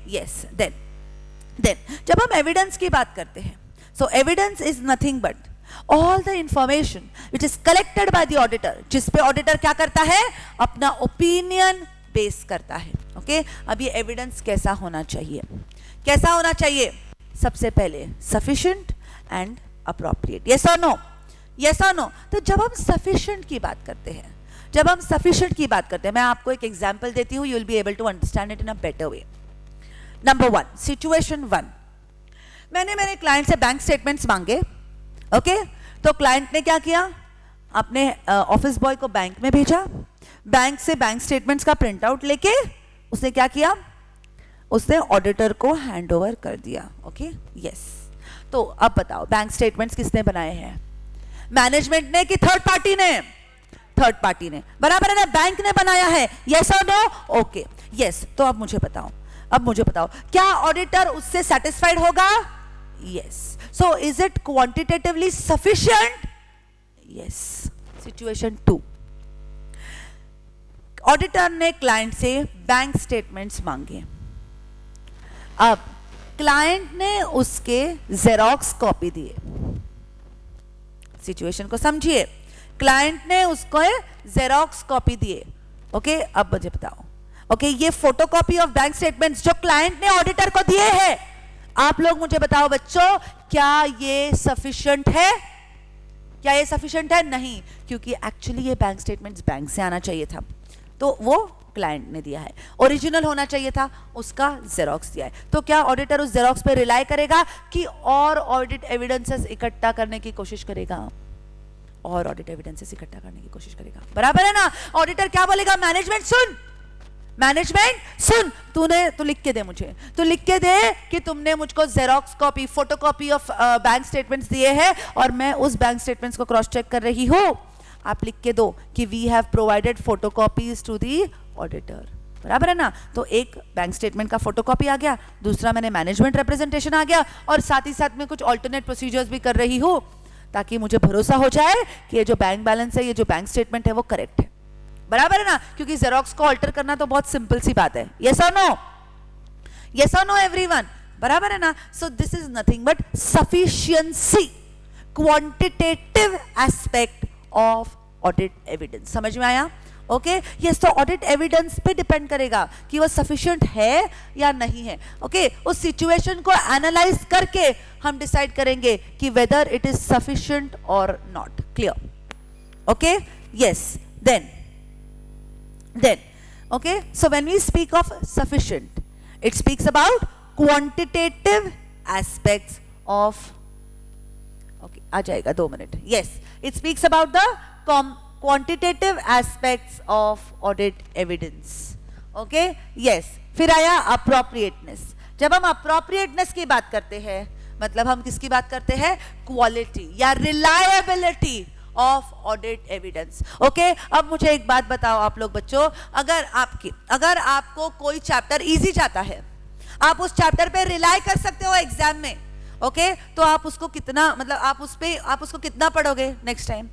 Yes. Then जब हम एविडेंस की बात करते हैं, so evidence is nothing but all the information which is collected by the auditor, जिस पे ऑडिटर क्या करता है? अपना ओपिनियन बेस करता है. अब ये एविडेंस कैसा होना चाहिए? कैसा होना चाहिए? सबसे पहले सफिशिएंट एंड अप्रोप्रिएट. यस और नो? यस और नो? तो जब हम सफिशिएंट की बात करते हैं, मैं आपको एक एग्जांपल देती हूं, you will be able to understand it in a better way. Number 1, situation 1, मैंने मेरे क्लाइंट से बैंक स्टेटमेंट्स मांगे. तो क्लाइंट ने क्या किया? अपने ऑफिस बॉय को बैंक में भेजा, बैंक से बैंक स्टेटमेंट्स का प्रिंट आउट लेके उसने क्या किया? उसने ऑडिटर को हैंड ओवर कर दिया. यस. तो अब बताओ, बैंक स्टेटमेंट्स किसने बनाए हैं? मैनेजमेंट ने कि थर्ड पार्टी ने? थर्ड पार्टी ने. बराबर है ना? बैंक ने बनाया है. यस और नो? यस. तो अब मुझे बताओ क्या ऑडिटर उससे सेटिस्फाइड होगा? Yes. So is it quantitatively sufficient? Yes. Situation 2, auditor ने क्लाइंट से बैंक स्टेटमेंट्स मांगे. अब क्लाइंट ने उसके जेरोक्स कॉपी दिए. सिचुएशन को समझिए. क्लाइंट ने उसको जेरोक्स कॉपी दिए. अब मुझे बताओ, ये फोटोकॉपी ऑफ बैंक स्टेटमेंट्स जो क्लाइंट ने ऑडिटर को दिए हैं, आप लोग मुझे बताओ बच्चों, क्या ये सफिशिएंट है? क्या ये सफिशिएंट है? नहीं, क्योंकि एक्चुअली ये बैंक स्टेटमेंट्स बैंक से आना चाहिए था, तो वो क्लाइंट ने दिया है. ओरिजिनल होना चाहिए था, उसका जेरोक्स दिया है. तो क्या ऑडिटर उस जेरोक्स पे रिलाई करेगा कि और ऑडिट एविडेंसेस इकट्ठा करने की कोशिश करेगा? और ऑडिट एविडेंसेस इकट्ठा करने की कोशिश करेगा. बराबर है ना? ऑडिटर क्या बोलेगा? मैनेजमेंट सुन, मैनेजमेंट सुन, तू लिख के दे मुझे, तू लिख के दे कि तुमने मुझको xerox copy, photocopy of bank statements दिए हैं और मैं उस बैंक स्टेटमेंट्स को क्रॉस चेक कर रही हूँ. आप लिख के दो कि we have provided photocopies to the auditor. बराबर है ना. तो एक बैंक स्टेटमेंट का फोटोकॉपी आ गया, दूसरा मैंने मैनेजमेंट रिप्रेजेंटेशन आ गया, और साथ ही साथ में कुछ ऑल्टरनेट प्रोसीजर्स भी कर रही हूँ ताकि मुझे भरोसा हो जाए कि ये जो बैंक बैलेंस है, ये जो बैंक स्टेटमेंट है वो करेक्ट है. बराबर है ना. क्योंकि जेरोक्स को अल्टर करना तो बहुत सिंपल सी बात है. यस और नो? यस और नो एवरीवन? बराबर है ना. So this is nothing but sufficiency, quantitative aspect of audit evidence. समझ में आया? ओके. यस. तो ऑडिट एविडेंस पे डिपेंड करेगा कि वो सफिशिएंट है या नहीं है. ओके. उस सिचुएशन को एनालाइज करके हम डिसाइड करेंगे कि वेदर इट इज सफिशिएंट और not. Clear? Okay. Yes. Then, okay, so when we speak of sufficient, it speaks about quantitative aspects of, okay, आ जाएगा 2 minute. Yes, it speaks about the quantitative aspects of audit evidence. Okay, yes. फिर आया appropriateness. जब हम appropriateness की बात करते हैं, मतलब हम किसकी बात करते हैं? क्वालिटी या reliability of audit evidence. Okay. अब मुझे एक बात बताओ आप लोग बच्चों, अगर आपको कोई चैप्टर इजी जाता है, आप उस चैप्टर पे रिलाई कर सकते हो एग्जाम में. ओके. तो आप उसको कितना, मतलब आप उसको कितना पढ़ोगे नेक्स्ट टाइम?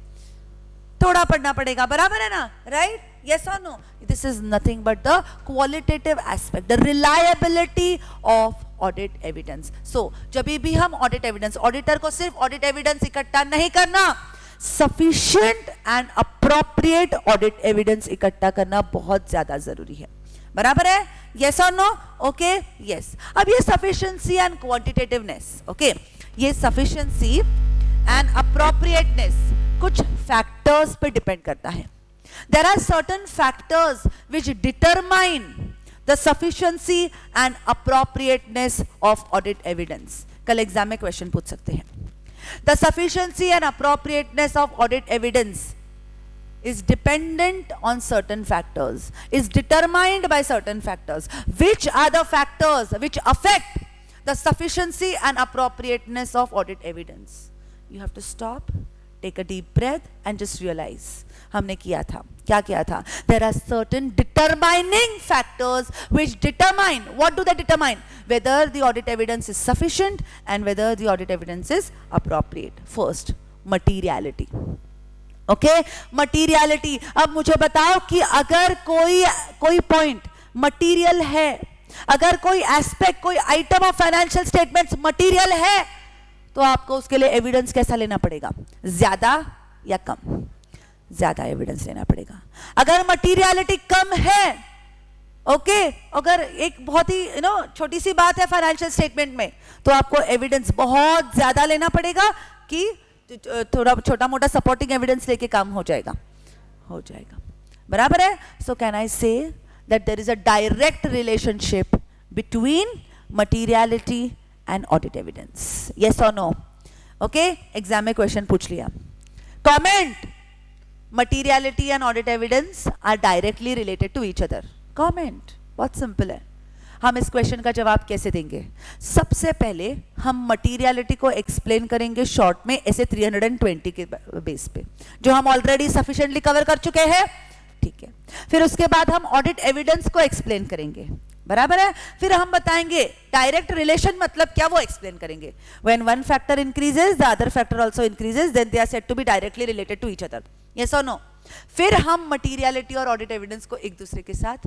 थोड़ा पढ़ना पड़ेगा. बराबर है ना? Right? yes or no? This is nothing but the qualitative aspect, the reliability of audit evidence. So जब भी हम ऑडिट एविडेंस, ऑडिटर को सिर्फ ऑडिट एविडेंस इकट्ठा नहीं करना, sufficient and appropriate audit evidence इकट्ठा करना बहुत ज्यादा जरूरी है. बराबर है? यस और नो? ओके. यस. अब ये सफिशिएंसी एंड क्वांटिटेटिवनेस, ओके, ये सफिशिएंसी एंड अप्रोप्रिएटनेस कुछ फैक्टर्स पे डिपेंड करता है. There are certain factors which determine the sufficiency and appropriateness of audit evidence. कल एग्जाम में क्वेश्चन पूछ सकते हैं. The sufficiency and appropriateness of audit evidence is dependent on certain factors, is determined by certain factors. Which are the factors which affect the sufficiency and appropriateness of audit evidence? You have to stop, take a deep breath and just realize. हमने किया था, क्या किया था? There are certain determining factors which determine, what do they determine? Whether the audit evidence is sufficient and whether the audit evidence is appropriate. First, materiality. Okay? Materiality. अब मुझे बताओ कि अगर कोई point material है, अगर कोई aspect, कोई item of financial statements material है, तो आपको उसके लिए एविडेंस कैसा लेना पड़ेगा? ज्यादा या कम? ज्यादा एविडेंस लेना पड़ेगा. अगर मटीरियलिटी कम है, ओके, अगर एक बहुत ही छोटी सी बात है फाइनेंशियल स्टेटमेंट में, तो आपको एविडेंस बहुत ज्यादा लेना पड़ेगा कि थोड़ा छोटा मोटा सपोर्टिंग एविडेंस लेके काम हो जाएगा. बराबर है? सो can I say that there is a direct relationship between materiality and audit evidence. Yes और नो? ओके. एग्जाम में क्वेश्चन पूछ लिया. Comment. Materiality and audit evidence are directly related to each other. Comment. बहुत simple है. हम इस question का जवाब कैसे देंगे? सबसे पहले हम मटीरियलिटी को एक्सप्लेन करेंगे शॉर्ट में ऐसे 320 के बेस पे, जो हम ऑलरेडी सफिशिएंटली कवर कर चुके हैं. ठीक है. फिर उसके बाद हम ऑडिट एविडेंस को एक्सप्लेन करेंगे. बराबर है? फिर हम बताएंगे डायरेक्ट रिलेशन मतलब क्या, वो एक्सप्लेन करेंगे. When one factor increases, the other factor also increases, then they are said to be directly related to each other. Yes or no? फिर हम मटीरियलिटी और ऑडिट एविडेंस को एक दूसरे के साथ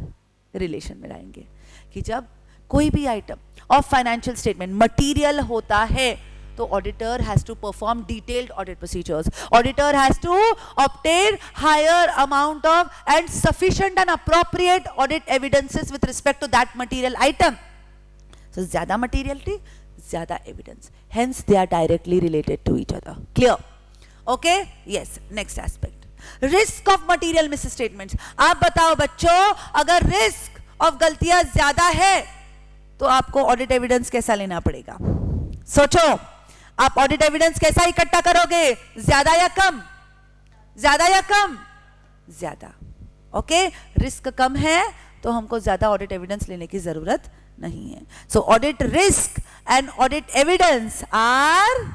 रिलेशन में लाएंगे कि जब कोई भी item of financial statement material होता है, तो auditor has to perform detailed audit procedures. Auditor has to obtain higher amount of and sufficient and appropriate audit evidences with respect to that material item. So ज्यादा materiality, ज्यादा evidence, hence they are directly related to each other. Clear? Okay. Yes. Next aspect, risk of material misstatements. आप बताओ बच्चों, अगर risk of गलतियां ज्यादा है तो आपको ऑडिट एविडेंस कैसा लेना पड़ेगा? सोचो, आप ऑडिट एविडेंस कैसा इकट्ठा करोगे? ज्यादा या कम? ज्यादा या कम? ज्यादा. ओके. रिस्क कम है तो हमको ज्यादा ऑडिट एविडेंस लेने की जरूरत नहीं है. So audit risk and audit evidence are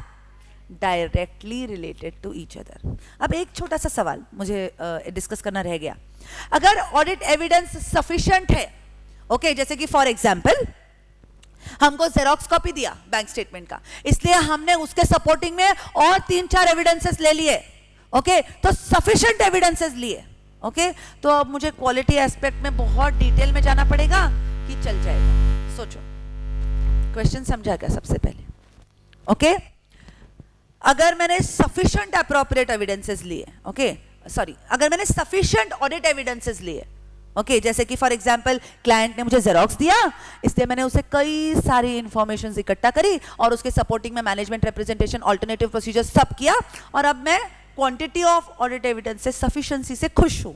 directly related to each other. अब एक छोटा सा सवाल मुझे डिस्कस करना रह गया. अगर ऑडिट एविडेंस सफिशिएंट है, ओके, जैसे कि फॉर एग्जांपल हमको जेरोक्स कॉपी दिया बैंक स्टेटमेंट का, इसलिए हमने उसके सपोर्टिंग में और 3-4 एविडेंसेस ले लिए, ओके, तो सफिशिएंट एविडेंसेस लिए, ओके. तो अब मुझे क्वालिटी एस्पेक्ट में बहुत डिटेल में जाना पड़ेगा कि चल जाएगा? सोचो, क्वेश्चन समझा क्या सबसे पहले? ओके, अगर मैंने सफिशिएंट अप्रोप्रिएट एविडेंसेस लिए, ओके, सॉरी, अगर मैंने सफिशिएंट ऑडिट एविडेंसेस लिए, ओके, जैसे कि फॉर एग्जांपल क्लाइंट ने मुझे जेरोक्स दिया, इसलिए मैंने उसे कई सारी इंफॉर्मेशन इकट्ठा करी और उसके सपोर्टिंग में मैनेजमेंट रिप्रेजेंटेशन, अल्टरनेटिव प्रोसीजर सब किया, और अब मैं क्वांटिटी ऑफ ऑडिट एविडेंस से सफिशिएंसी से खुश हूं.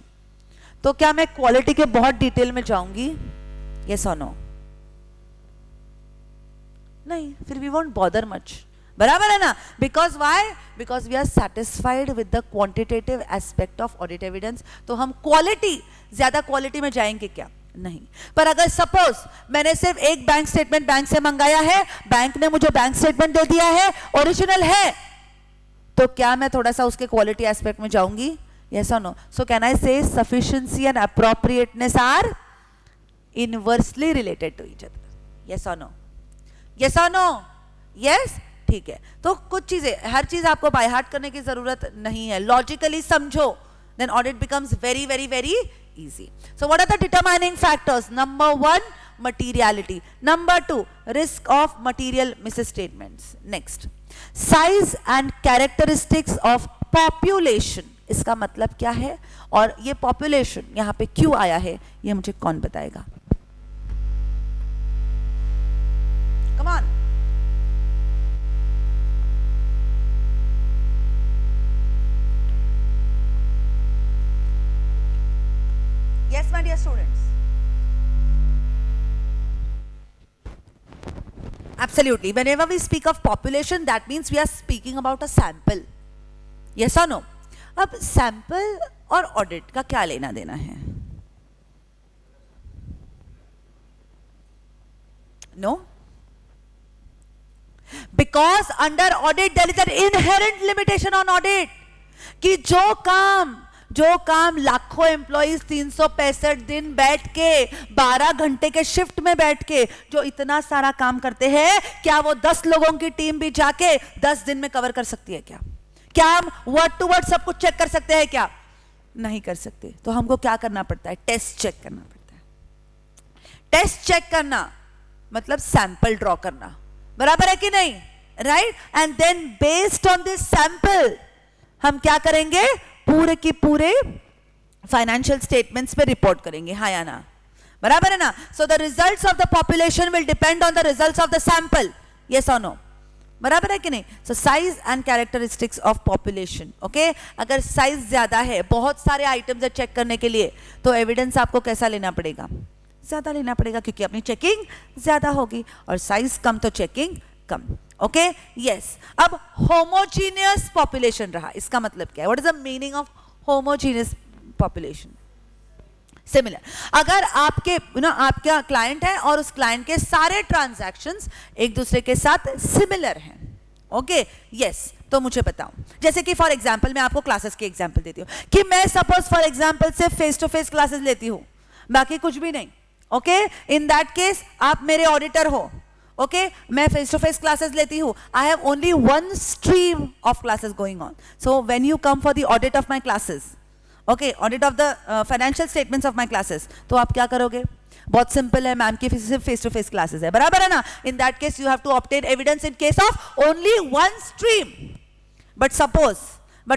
तो क्या मैं क्वालिटी के बहुत डिटेल में जाऊंगी? यस और नो? नहीं, फिर वी वोंट बॉदर मच. बराबर है ना? Because why? Because we are satisfied with the quantitative aspect of audit evidence. तो हम ज्यादा क्वालिटी में जाएंगे क्या? नहीं. पर अगर सपोज मैंने सिर्फ एक बैंक स्टेटमेंट बैंक से मंगाया है, बैंक ने मुझे बैंक स्टेटमेंट दे दिया है, ओरिजिनल है, तो क्या मैं थोड़ा सा उसके क्वालिटी एस्पेक्ट में जाऊंगी? यस और no? So can I say sufficiency and appropriateness are inversely related to each other? Yes और नो? यस और नो? यस, ठीक है. तो कुछ चीजें, हर चीज आपको बाय हार्ट करने की जरूरत नहीं है, लॉजिकली समझो, then audit becomes very very very easy. So what are the determining factors? Number 1, materiality. Number 2, risk of material misstatements. Next, size and characteristics of population. इसका मतलब क्या है और ये population यहाँ पे क्यों आया है, ये मुझे कौन बताएगा? Come on. Yes, my dear students. Absolutely. Whenever we speak of population, that means we are speaking about a sample. Yes or no? अब sample और audit का क्या लेना देना है? No? Because under audit there is an inherent limitation on audit कि जो काम लाखों एम्प्लॉइज 365 दिन बैठ के 12 घंटे के शिफ्ट में बैठ के जो इतना सारा काम करते हैं, क्या वो 10 लोगों की टीम भी जाके 10 दिन में कवर कर सकती है? क्या हम वर्ड टू वर्ड सब कुछ चेक कर सकते हैं? क्या नहीं कर सकते. तो हमको क्या करना पड़ता है? टेस्ट चेक करना पड़ता है. टेस्ट चेक करना मतलब सैंपल ड्रॉ करना. बराबर है कि नहीं? Right. And then based on this sample हम क्या करेंगे? पूरे की पूरे फाइनेंशियल स्टेटमेंट्स पे रिपोर्ट करेंगे. हाँ या ना? बराबर है ना? So the results of the population will depend on the results of the sample. Yes और नो? बराबर है कि नहीं? So size and characteristics of population. Okay, अगर साइज ज्यादा है, बहुत सारे आइटम्स है चेक करने के लिए, तो एविडेंस आपको कैसा लेना पड़ेगा? ज्यादा लेना पड़ेगा, क्योंकि अपनी चेकिंग ज्यादा होगी. और साइज कम तो चेकिंग कम. Okay, yes. अब होमोजीनियस पॉपुलेशन रहा, इसका मतलब क्या है? What is the meaning of homogeneous population? Similar. अगर आपका क्लाइंट है और उस क्लाइंट के सारे ट्रांजैक्शंस एक दूसरे के साथ सिमिलर हैं. Okay, yes. तो मुझे बताओ, जैसे कि फॉर एग्जांपल मैं आपको क्लासेस की एग्जांपल देती हूँ कि मैं सपोज फॉर एग्जांपल सिर्फ फेस टू फेस क्लासेस लेती हूँ, बाकी कुछ भी नहीं. ओके, इन दैट केस आप मेरे ऑडिटर हो. ओके, मैं फेस टू फेस क्लासेस लेती हूँ. I have only one stream of classes going on. So when you come for the audit of my classes, okay, audit of the financial statements of my classes, तो आप क्या करोगे? बहुत simple है, ma'am की सिर्फ फेस टू फेस क्लासेस है. बराबर है ना? In that case you have to obtain evidence in case of only one stream. But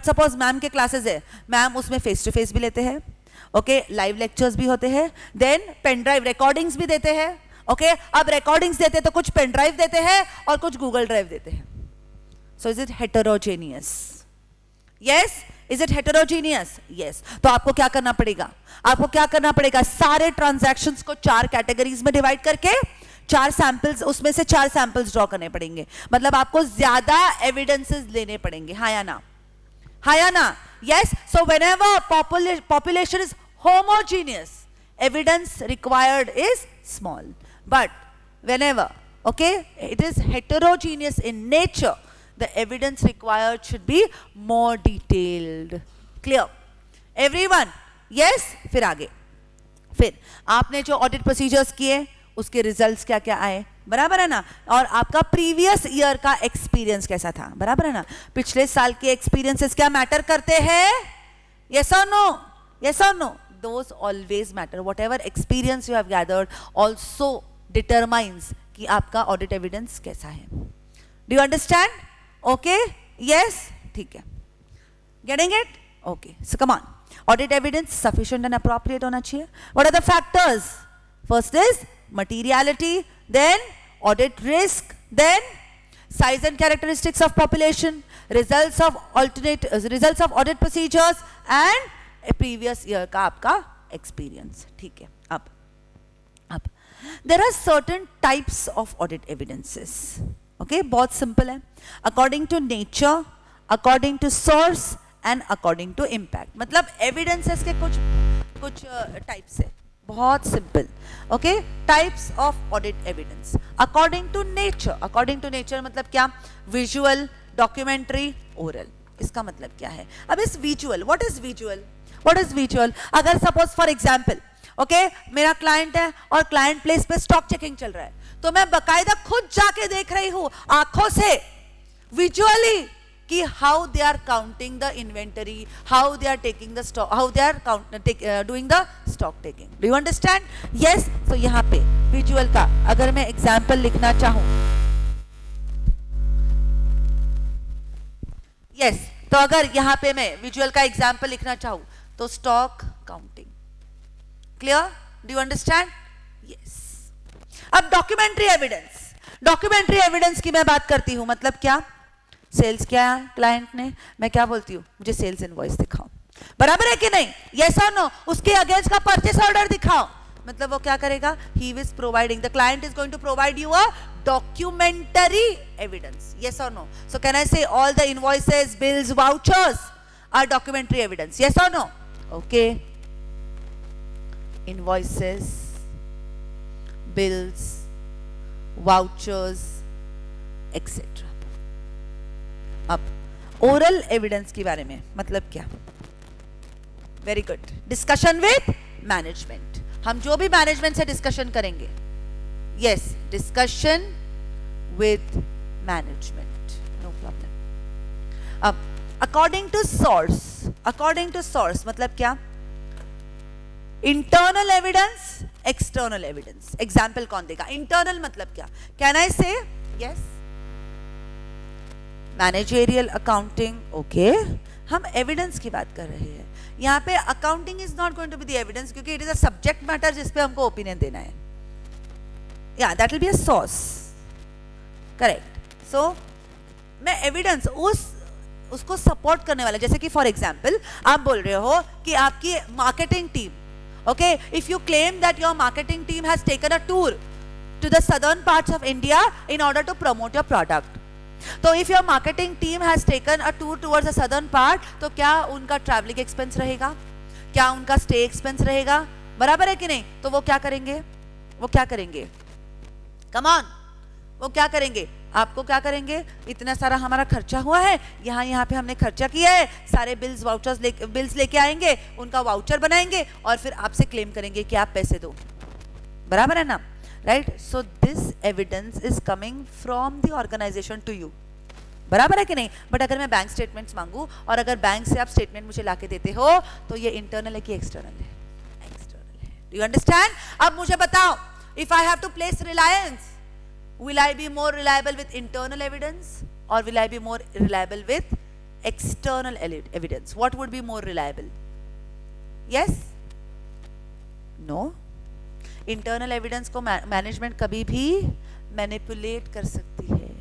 suppose ma'am के क्लासेस है, मैम उसमें फेस टू फेस भी लेते हैं, ओके, लाइव लेक्चर्स भी होते हैं, देन पेन ड्राइव रिकॉर्डिंग्स भी देते हैं. ओके, अब रिकॉर्डिंग्स देते हैं तो कुछ पेन ड्राइव देते हैं और कुछ गूगल ड्राइव देते हैं. सो is it heterogeneous? Yes. Is it heterogeneous? Yes. तो आपको क्या करना पड़ेगा? सारे ट्रांजैक्शंस को 4 कैटेगरीज में डिवाइड करके 4 सैंपल्स, उसमें से 4 सैंपल्स ड्रॉ करने पड़ेंगे. मतलब आपको ज्यादा एविडेंसेस लेने पड़ेंगे. हाँ या ना? Yes. So whenever population is homogeneous, evidence required is small. But whenever, okay, it is heterogeneous in nature, the evidence required should be more detailed. Clear? Everyone? Yes? फिर आगे. फिर आपने जो ऑडिट प्रोसीजर्स किए उसके रिजल्ट्स क्या क्या आए, बराबर है ना, और आपका प्रीवियस ईयर का एक्सपीरियंस कैसा था, बराबर है ना, पिछले साल के एक्सपीरियंसेस क्या मैटर करते हैं, यस और नो, यस और no, those always matter. Whatever experience you have gathered also determines कि आपका ऑडिट एविडेंस कैसा है. Do you understand? Okay, yes, ठीक है, getting it? Okay, so come on. Audit evidence sufficient and appropriate होना चाहिए. What are the factors? First is materiality, then audit risk, then size and characteristics of population, results of audit procedures and a previous year का आपका experience. ठीक है. अब there are certain types of audit evidences. Okay, बहुत simple है. According to nature, according to source and according to impact. मतलब evidences के कुछ types है, बहुत simple. Okay, types of audit evidence. According to nature मतलब क्या? Visual, documentary, oral. इसका मतलब क्या है? अब इस visual, what is visual? अगर suppose for example, okay, मेरा client है और client place पे stock checking चल रहा है, तो मैं बकायदा खुद जाके देख रही हूँ आंखों से visually कि how they are counting the inventory, how they are taking the stock, how they are doing the stock taking. Do you understand? Yes. So यहाँ पे visual का अगर मैं example लिखना चाहूँ, yes, तो अगर यहाँ पे मैं visual का example लिखना चाहूँ तो stock counting. Clear? Do you understand? Yes. अब documentary evidence की मैं बात करती हूँ, मतलब क्या? सेल्स क्या है क्लाइंट ने, मैं क्या बोलती हूँ, मुझे सेल्स इनवॉइस दिखाओ, बराबर है कि नहीं, यस और नो, उसके अगेंस्ट का परचेस ऑर्डर दिखाओ, मतलब वो क्या करेगा, he is providing, the client is going to provide you a documentary evidence, yes और no. So can I say all the invoices, bills, vouchers are documentary evidence, yes और no? Okay, invoices, bills, vouchers etcetera. अब oral evidence के बारे में मतलब क्या? Very good, discussion with management. हम जो भी मैनेजमेंट से डिस्कशन करेंगे, yes, discussion with management, no problem. अब अकॉर्डिंग टू सोर्स मतलब क्या? Internal evidence, external evidence. Example कौन देगा? इंटरनल मतलब क्या? Can I say yes? Managerial accounting. Okay, हम एविडेंस की बात कर रहे हैं यहाँ पे. Accounting is not going to be the evidence क्योंकि it is a subject matter जिस पे हमको ओपिनियन देना है. या that will be a source, correct. So मैं एविडेंस उसको सपोर्ट करने वाला, जैसे कि फॉर एग्जांपल आप बोल रहे हो कि आपकी marketing team, okay, if you claim that your marketing team has taken a tour to the southern parts of India in order to promote your product. तो if your marketing team has taken a tour towards the southern part, तो क्या उनका travelling expense रहेगा? क्या उनका stay expense रहेगा? बराबर है कि नहीं? तो वो क्या करेंगे? कम ऑन, वो क्या करेंगे? आपको क्या करेंगे? इतना सारा हमारा खर्चा हुआ है, यहाँ पे हमने खर्चा किया है, सारे बिल्स लेके आएंगे, उनका वाउचर बनाएंगे और फिर आपसे क्लेम करेंगे कि आप पैसे दो. बराबर है ना? Right. So this evidence is coming from the organisation to you. बराबर है कि नहीं? बट अगर मैं बैंक स्टेटमेंट्स मांगू और अगर बैंक से आप स्टेटमेंट मुझे लाके देते हो, तो ये इंटरनल है कि एक्सटर्नल है? एक्सटर्नल है. Do you understand? अब मुझे बताओ, if I have to place reliance, will I be more reliable with internal evidence or will I be more reliable with external evidence? What would be more reliable? Yes? No? Internal evidence को management कभी भी manipulate कर सकती है.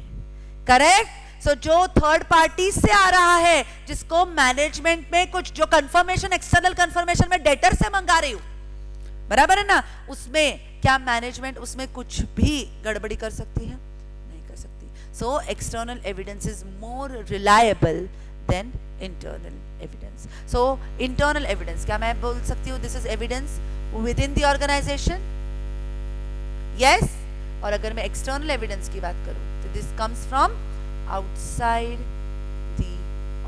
Correct? So जो third party से आ रहा है, जिसको management में कुछ जो confirmation, external confirmation में debtor से मंगा रही हूँ, बराबर है ना, उसमें क्या मैनेजमेंट उसमें कुछ भी गड़बड़ी कर सकती है? नहीं कर सकती. So external evidence is more reliable than internal evidence. So internal evidence क्या मैं बोल सकती हूँ? This is evidence within the organisation, yes. और अगर मैं एक्सटर्नल एविडेंस की बात करूं तो this comes from outside the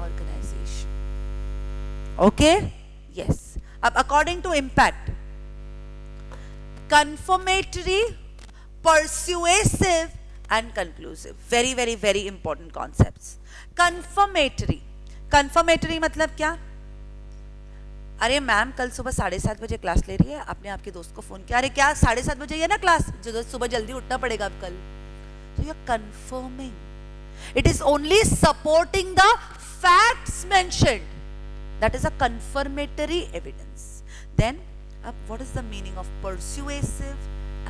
organisation, okay, yes. अब according to impact, confirmatory, persuasive and conclusive, very very very important concepts. confirmatory मतलब क्या? अरे मैम कल सुबह 7:30 बजे क्लास ले रही है, आपने आपके दोस्त को फोन किया, अरे क्या 7:30 बजे है ना क्लास, जो सुबह जल्दी उठना पड़ेगा अब कल, तो you are confirming, it is only supporting the facts mentioned, that is a confirmatory evidence. Then अब what is the meaning of persuasive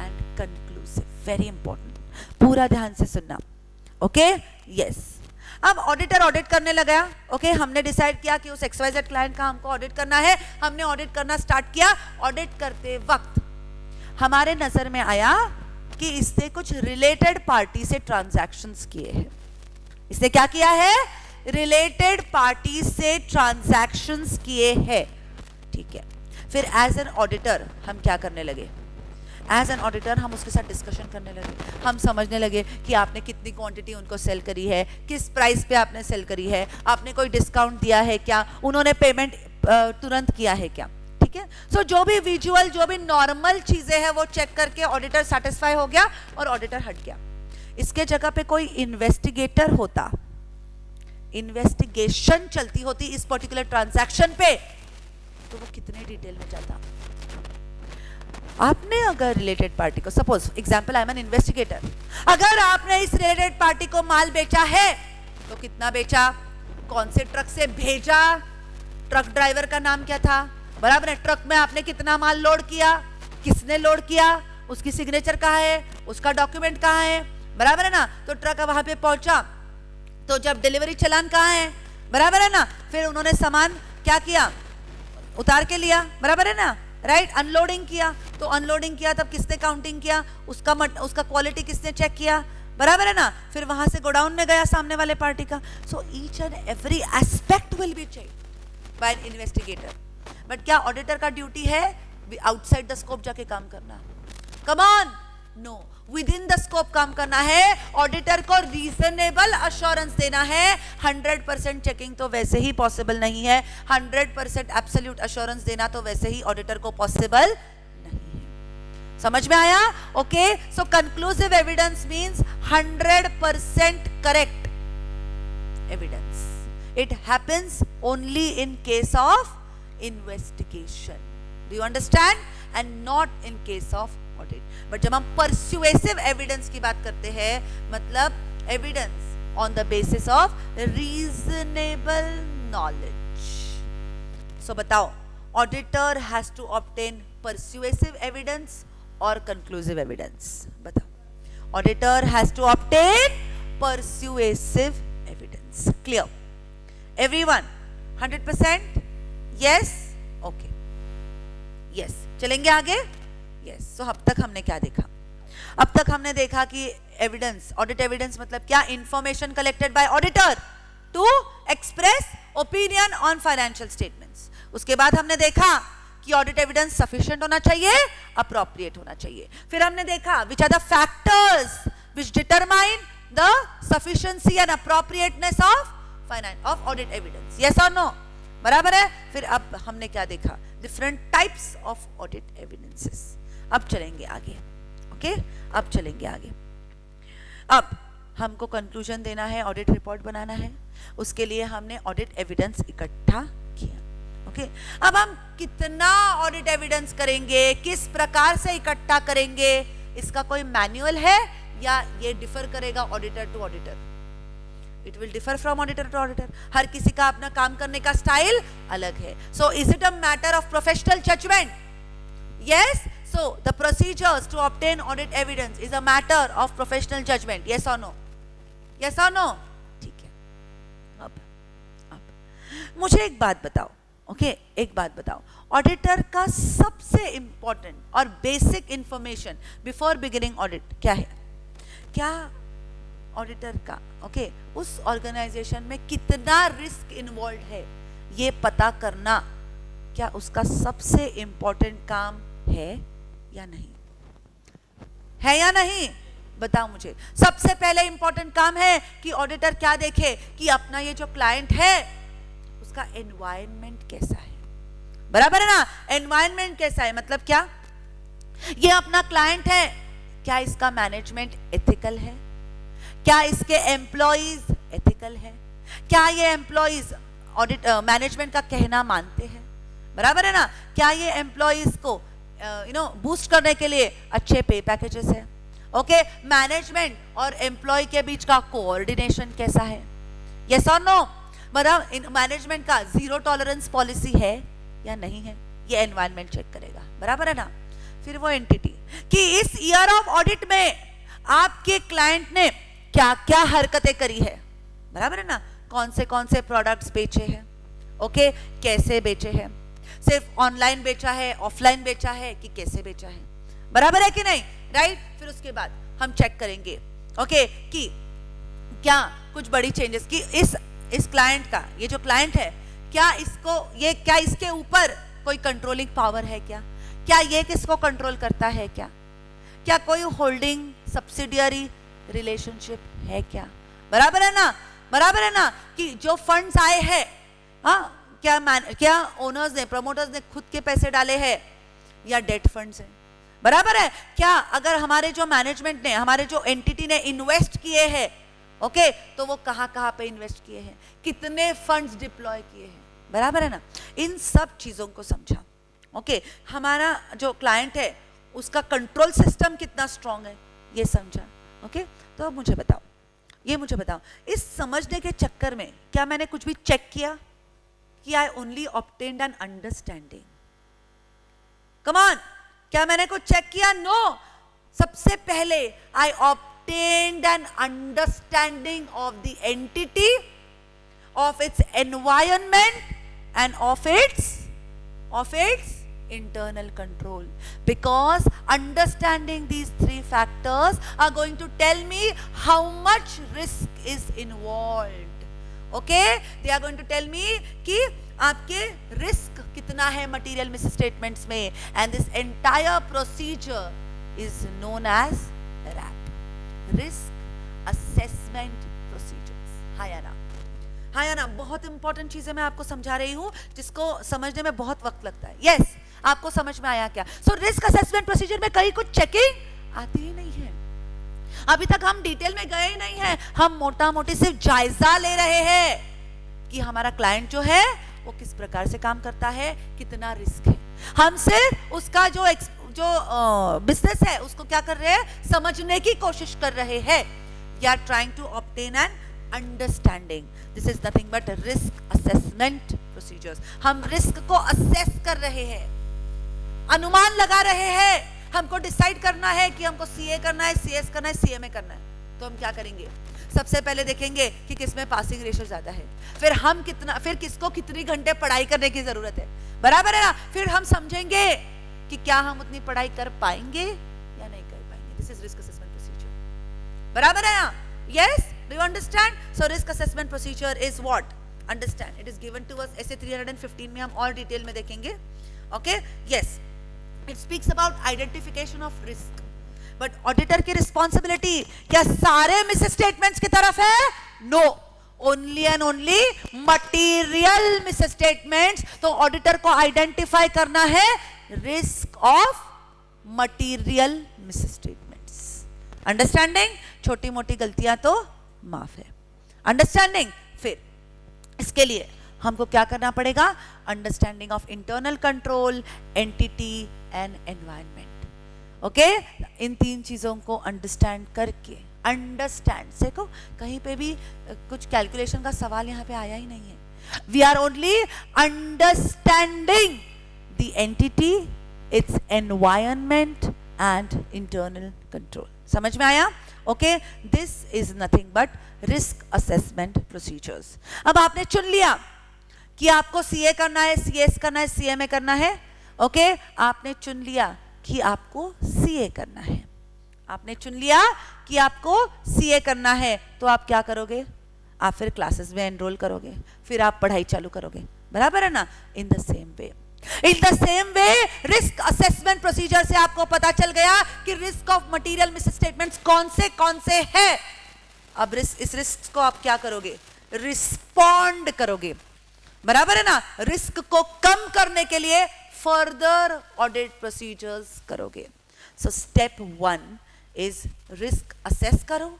and conclusive? Very important, पूरा ध्यान से सुनना, ओके, यस। अब ऑडिटर ऑडिट करने लगा, ओके, हमने decide किया कि उस XYZ क्लाइंट का हमको ऑडिट करना है, हमने ऑडिट करना स्टार्ट किया। ऑडिट करते वक्त हमारे नजर में आया कि इसने कुछ रिलेटेड पार्टी से ट्रांजैक्शंस किए हैं। इसने क्या किया है? रिलेटेड पार्टी से ट्रांजैक्शंस किए हैं, ठीक है। फिर एज एन ऑडिटर हम क्या करने लगे? एज एन ऑडिटर हम उसके साथ डिस्कशन करने लगे, हम समझने लगे कि आपने कितनी क्वांटिटी उनको सेल करी है, किस प्राइस पे आपने सेल करी है, आपने कोई डिस्काउंट दिया है क्या, उन्होंने पेमेंट तुरंत किया है क्या, ठीक है। सो जो भी विजुअल, जो भी नॉर्मल चीजें हैं वो चेक करके ऑडिटर सेटिस्फाई हो गया और ऑडिटर हट गया। इसके जगह पे कोई इन्वेस्टिगेटर होता, इन्वेस्टिगेशन चलती होती इस पर्टिकुलर ट्रांजैक्शन पे, तो वो कितने डिटेल में जाता। आपने अगर रिलेटेड पार्टी को, suppose example I am an investigator, अगर आपने इस रिलेटेड पार्टी को माल बेचा है तो कितना बेचा, कौन से ट्रक से भेजा, ट्रक ड्राइवर का नाम क्या था, बराबर है, ट्रक में आपने कितना माल लोड किया, किसने लोड किया, उसकी सिग्नेचर कहाँ है, उसका डॉक्यूमेंट कहाँ है, बराबर है ना। तो ट्रक वहां पे पहुंचा तो जब डिलीवरी चालान कहाँ है, बराबर है ना। फिर उन्होंने सामान क्या किया, उतार के लिया, बराबर है ना, राइट। अनलोडिंग किया, तो अनलोडिंग किया तब किसने काउंटिंग किया, उसका क्वालिटी किसने चेक किया, बराबर है ना। फिर वहां से गोडाउन में गया सामने वाले पार्टी का। So each and every aspect will be checked by an investigator. But क्या ऑडिटर का ड्यूटी है आउटसाइड द स्कोप जाके काम करना? Come on, no, within the scope काम करना है। ऑडिटर को रीजनेबल अश्योरेंस देना है। 100% चेकिंग तो वैसे ही पॉसिबल नहीं है, 100% एब्सोल्यूट अश्योरेंस देना तो वैसे ही ऑडिटर को पॉसिबल नहीं है। समझ में आया? Okay, so conclusive evidence means 100% correct evidence. It happens only in case of investigation, do you understand, and not in case of audit. But जब हम परस्यूएसिव एविडेंस की बात करते हैं, मतलब evidence on the basis of reasonable knowledge. So बताओ, auditor has to obtain persuasive evidence और conclusive evidence? बताओ। Auditor has to obtain persuasive evidence. Clear? Everyone 100%? Yes, okay, yes. चलेंगे आगे? यस। सो अब तक हमने क्या देखा? अब तक हमने देखा कि एविडेंस, ऑडिट एविडेंस मतलब क्या? Information collected by auditor to express opinion on financial statements. उसके बाद हमने देखा कि ऑडिट एविडेंस सफिशिएंट होना चाहिए, अप्रोप्रिएट होना चाहिए। फिर हमने देखा which are the factors which determine the sufficiency and appropriateness of audit evidence, yes और नो, बराबर है। फिर अब हमने क्या देखा? Different types of audit evidences. अब चलेंगे आगे, ओके, अब चलेंगे आगे। अब हमको कंक्लूजन देना है, ऑडिट रिपोर्ट बनाना है, उसके लिए हमने ऑडिट एविडेंस इकट्ठा किया, ओके। अब हम कितना ऑडिट एविडेंस करेंगे, किस प्रकार से इकट्ठा करेंगे, इसका कोई मैनुअल है या ये डिफर करेगा auditor to auditor? It will differ from auditor to auditor. हर किसी का अपना काम करने का स्टाइल अलग है। So is it a matter of professional judgement? Yes. So the procedures to obtain audit evidence is a matter of professional judgment. Yes or no? Yes or no? ठीक है। अब मुझे एक बात बताओ, ओके, एक बात बताओ। ऑडिटर का सबसे इंपॉर्टेंट और basic information before beginning audit क्या है? क्या ऑडिटर का, ओके, उस ऑर्गेनाइजेशन में कितना रिस्क इन्वॉल्व है ये पता करना क्या उसका सबसे इंपॉर्टेंट काम है या नहीं? है या नहीं? बताओ मुझे। सबसे पहले इंपॉर्टेंट काम है कि ऑडिटर क्या देखे कि अपना ये जो क्लाइंट है उसका एनवायरनमेंट कैसा है। बराबर है ना? एनवायरनमेंट कैसा है मतलब क्या? ये अपना क्लाइंट है, क्या इसका मैनेजमेंट एथिकल है? क्या इसके एम्प्लॉइज एथिकल है? क्या ये एम्प्लॉइज ऑडिट मैनेजमेंट का कहना मानते हैं? बराबर है ना? क्या ये एम्प्लॉइज को बूस्ट करने के लिए अच्छे पे पैकेजेस है? ओके, मैनेजमेंट और एम्प्लॉय के बीच का कोऑर्डिनेशन कैसा है? यस और नो? बराबर, मैनेजमेंट का जीरो टॉलरेंस पॉलिसी है या नहीं है? ये एनवायरनमेंट चेक करेगा। बराबर है ना? फिर वो एंटिटी कि इस ईयर ऑफ ऑडिट में आपके क्लाइंट ने क्या क्या हरकतें करी है। बराबर है ना? कौन से प्रोडक्ट्स बेचे हैं, ओके, कैसे बेचे हैं, सिर्फ ऑनलाइन बेचा है, ऑफलाइन बेचा है कि कैसे बेचा है। बराबर है कि नहीं? राइट। फिर उसके बाद हम चेक करेंगे ओके कि क्या कुछ बड़ी चेंजेस कि इस क्लाइंट का, ये जो क्लाइंट है, क्या इसके ऊपर कोई कंट्रोलिंग पावर है क्या ये किसको कंट्रोल करता है क्या कोई होल्डिंग सब्सिडियरी रिलेशनशिप है क्या? बराबर है ना कि जो फंड्स आए हैं, क्या ओनर्स ने, प्रमोटर्स ने खुद के पैसे डाले हैं या डेट फंड्स हैं? बराबर है? क्या अगर हमारे जो मैनेजमेंट ने, हमारे जो एंटिटी ने इन्वेस्ट किए हैं, ओके, तो वो कहां पे इन्वेस्ट किए हैं, कितने फंड्स डिप्लॉय किए हैं? बराबर है ना? इन सब चीजों को समझा। ओके, हमारा जो क्लाइंट है उसका कंट्रोल सिस्टम कितना स्ट्रांग है ये समझा। ओके, तो अब मुझे बताओ इस समझने के चक्कर में क्या मैंने कुछ भी चेक किया कि I only obtained an understanding? Come on, क्या मैंने कुछ चेक किया? नो। सबसे पहले I obtained an understanding of the entity, of its environment and of its internal control, because understanding these three factors are going to tell me how much risk is involved. Okay, they are going to tell me कि आपके risk कितना है material misstatements में, and this entire procedure is known as RAP, Risk Assessment Procedures. हाँ या ना? बहुत important चीजें मैं आपको समझा रही हूँ जिसको समझने में बहुत वक्त लगता है। यस, आपको समझ में आया क्या? सो रिस्क असेसमेंट प्रोसीजर में कहीं कुछ चेकिंग आती ही नहीं है। अभी तक हम डिटेल में गए ही नहीं है, हम मोटा मोटी सिर्फ जायजा ले रहे हैं कि हमारा क्लाइंट जो है वो किस प्रकार से काम करता है, कितना रिस्क है। हम सिर्फ उसका जो बिजनेस है उसको क्या कर रहे हैं, समझने की कोशिश कर रहे हैं। We are trying to obtain an understanding. This is nothing but risk assessment procedures. हम रिस्क को असेस कर रहे हैं, अनुमान लगा रहे हैं। हमको डिसाइड करना है कि हमको सीए करना है, सीएस करना है, सीएमए करना है। तो हम क्या करेंगे? सबसे पहले देखेंगे कि किसमें पासिंग रेशियो ज्यादा है, फिर किसको कितनी घंटे पढ़ाई करने की जरूरत है। बराबर है ना? फिर हम समझेंगे कि क्या हम उतनी पढ़ाई कर पाएंगे या नहीं कर पाएंगे। This is risk assessment procedure. बराबर है ना? Yes, do you understand? So risk assessment procedure is what? Understand, it is given to us SA 315 में हम और डिटेल में देखेंगे। Okay, yes, it speaks about identification of risk. But auditor की responsibility क्या सारे मिस स्टेटमेंट्स की तरफ है? No, only and only material misstatements. तो ऑडिटर को आइडेंटिफाई करना है risk of material miss statements. Understanding? छोटी मोटी गलतियां तो माफ है। अंडरस्टैंडिंग? फिर इसके लिए हमको क्या करना पड़ेगा? Understanding of internal control, entity and environment. Okay, इन तीन चीजों को अंडरस्टैंड करके, अंडरस्टैंड से को कहीं पे भी कुछ कैलकुलेशन का सवाल यहाँ पे आया ही नहीं है। We are only understanding the entity, its environment and internal control. समझ में आया? Okay, this is nothing but risk assessment procedures. अब आपने चुन लिया कि आपको सीए करना है, सीएस करना है, सीएमए करना है। ओके, आपने चुन लिया कि आपको सीए करना है, आपने चुन लिया कि आपको सीए करना है, तो आप क्या करोगे? आप फिर क्लासेस में एनरोल करोगे, फिर आप पढ़ाई चालू करोगे। बराबर है ना? इन the same way in the same way risk assessment procedure से आपको पता चल गया कि रिस्क ऑफ मटेरियल मिसस्टेटमेंट्स कौन से हैं। अब इस रिस्क को आप क्या करोगे, रिस्पॉन्ड करोगे, बराबर है ना। रिस्क को कम करने के लिए फर्दर ऑडिट प्रोसीजर्स करोगे। So step 1 is risk assess करो,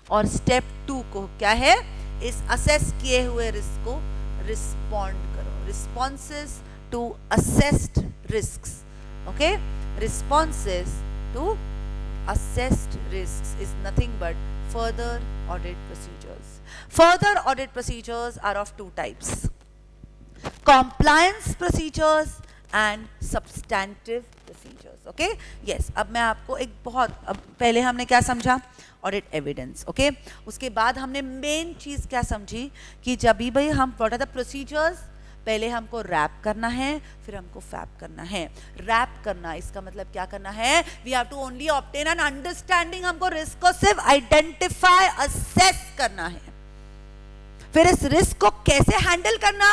और स्टेप 2 को क्या है, इस असेस किए हुए रिस्क को रिस्पॉन्ड करो। Responses to assessed risks, okay, responses to assessed risks is nothing but further audit procedures. Further audit procedures are of two types: compliance procedures and substantive procedures. Okay, yes. अब मैं आपको एक अब पहले हमने क्या समझा, ऑडिट एविडेंस, ओके। उसके बाद हमने मेन चीज क्या समझी कि जब भी भाई हम व्हाट आर द प्रोसीजर्स, पहले हमको रैप करना है, फिर हमको फैप करना है। रैप करना इसका मतलब क्या करना है, we have to only obtain an understanding, हमको रिस्क को सिर्फ आइडेंटिफाई असेस करना है। फिर इस रिस्क को कैसे हैंडल करना,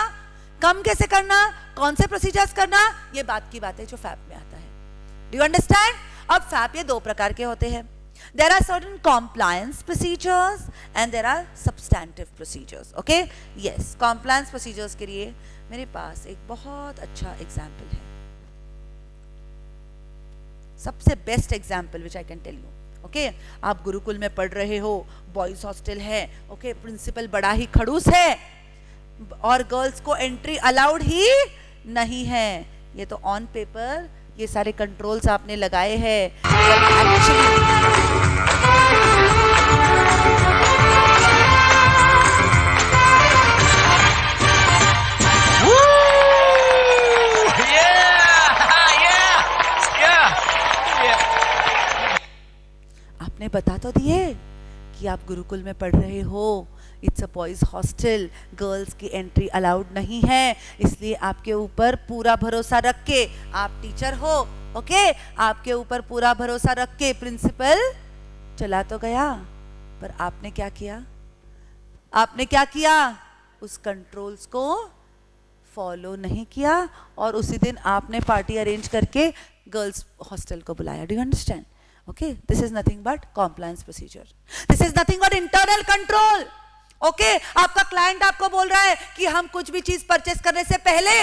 कम कैसे करना, कौन से प्रोसीजर्स करना, ये बात की बात है जो फैप में आता है। Do you understand? अब फैप ये दो प्रकार के होते हैं। There are certain compliance procedures and there are substantive procedures. Okay? Yes, compliance procedures के लिए मेरे पास एक बहुत अच्छा एग्जाम्पल है, सबसे best example which I can tell you. Okay, आप गुरुकुल में पढ़ रहे हो, बॉयज हॉस्टल है, ओके, प्रिंसिपल बड़ा ही खड़ूस है और गर्ल्स को एंट्री अलाउड ही नहीं है। ये तो ऑन पेपर ये सारे कंट्रोल्स आपने लगाए हैं, आपने बता तो दिए कि आप गुरुकुल में पढ़ रहे हो, it's a boys hostel, girls की एंट्री अलाउड नहीं है, इसलिए आपके ऊपर पूरा भरोसा रख के, आप टीचर हो, ओके, आपके ऊपर पूरा भरोसा रख के प्रिंसिपल चला तो गया, पर आपने क्या किया, आपने क्या किया, उस कंट्रोल्स को फॉलो नहीं किया और उसी दिन आपने पार्टी अरेंज करके गर्ल्स हॉस्टल को बुलाया। Do you understand? Okay, this is nothing but compliance procedure. This is nothing but internal control. Okay, आपका क्लाइंट आपको बोल रहा है कि हम कुछ भी चीज परचेस करने से पहले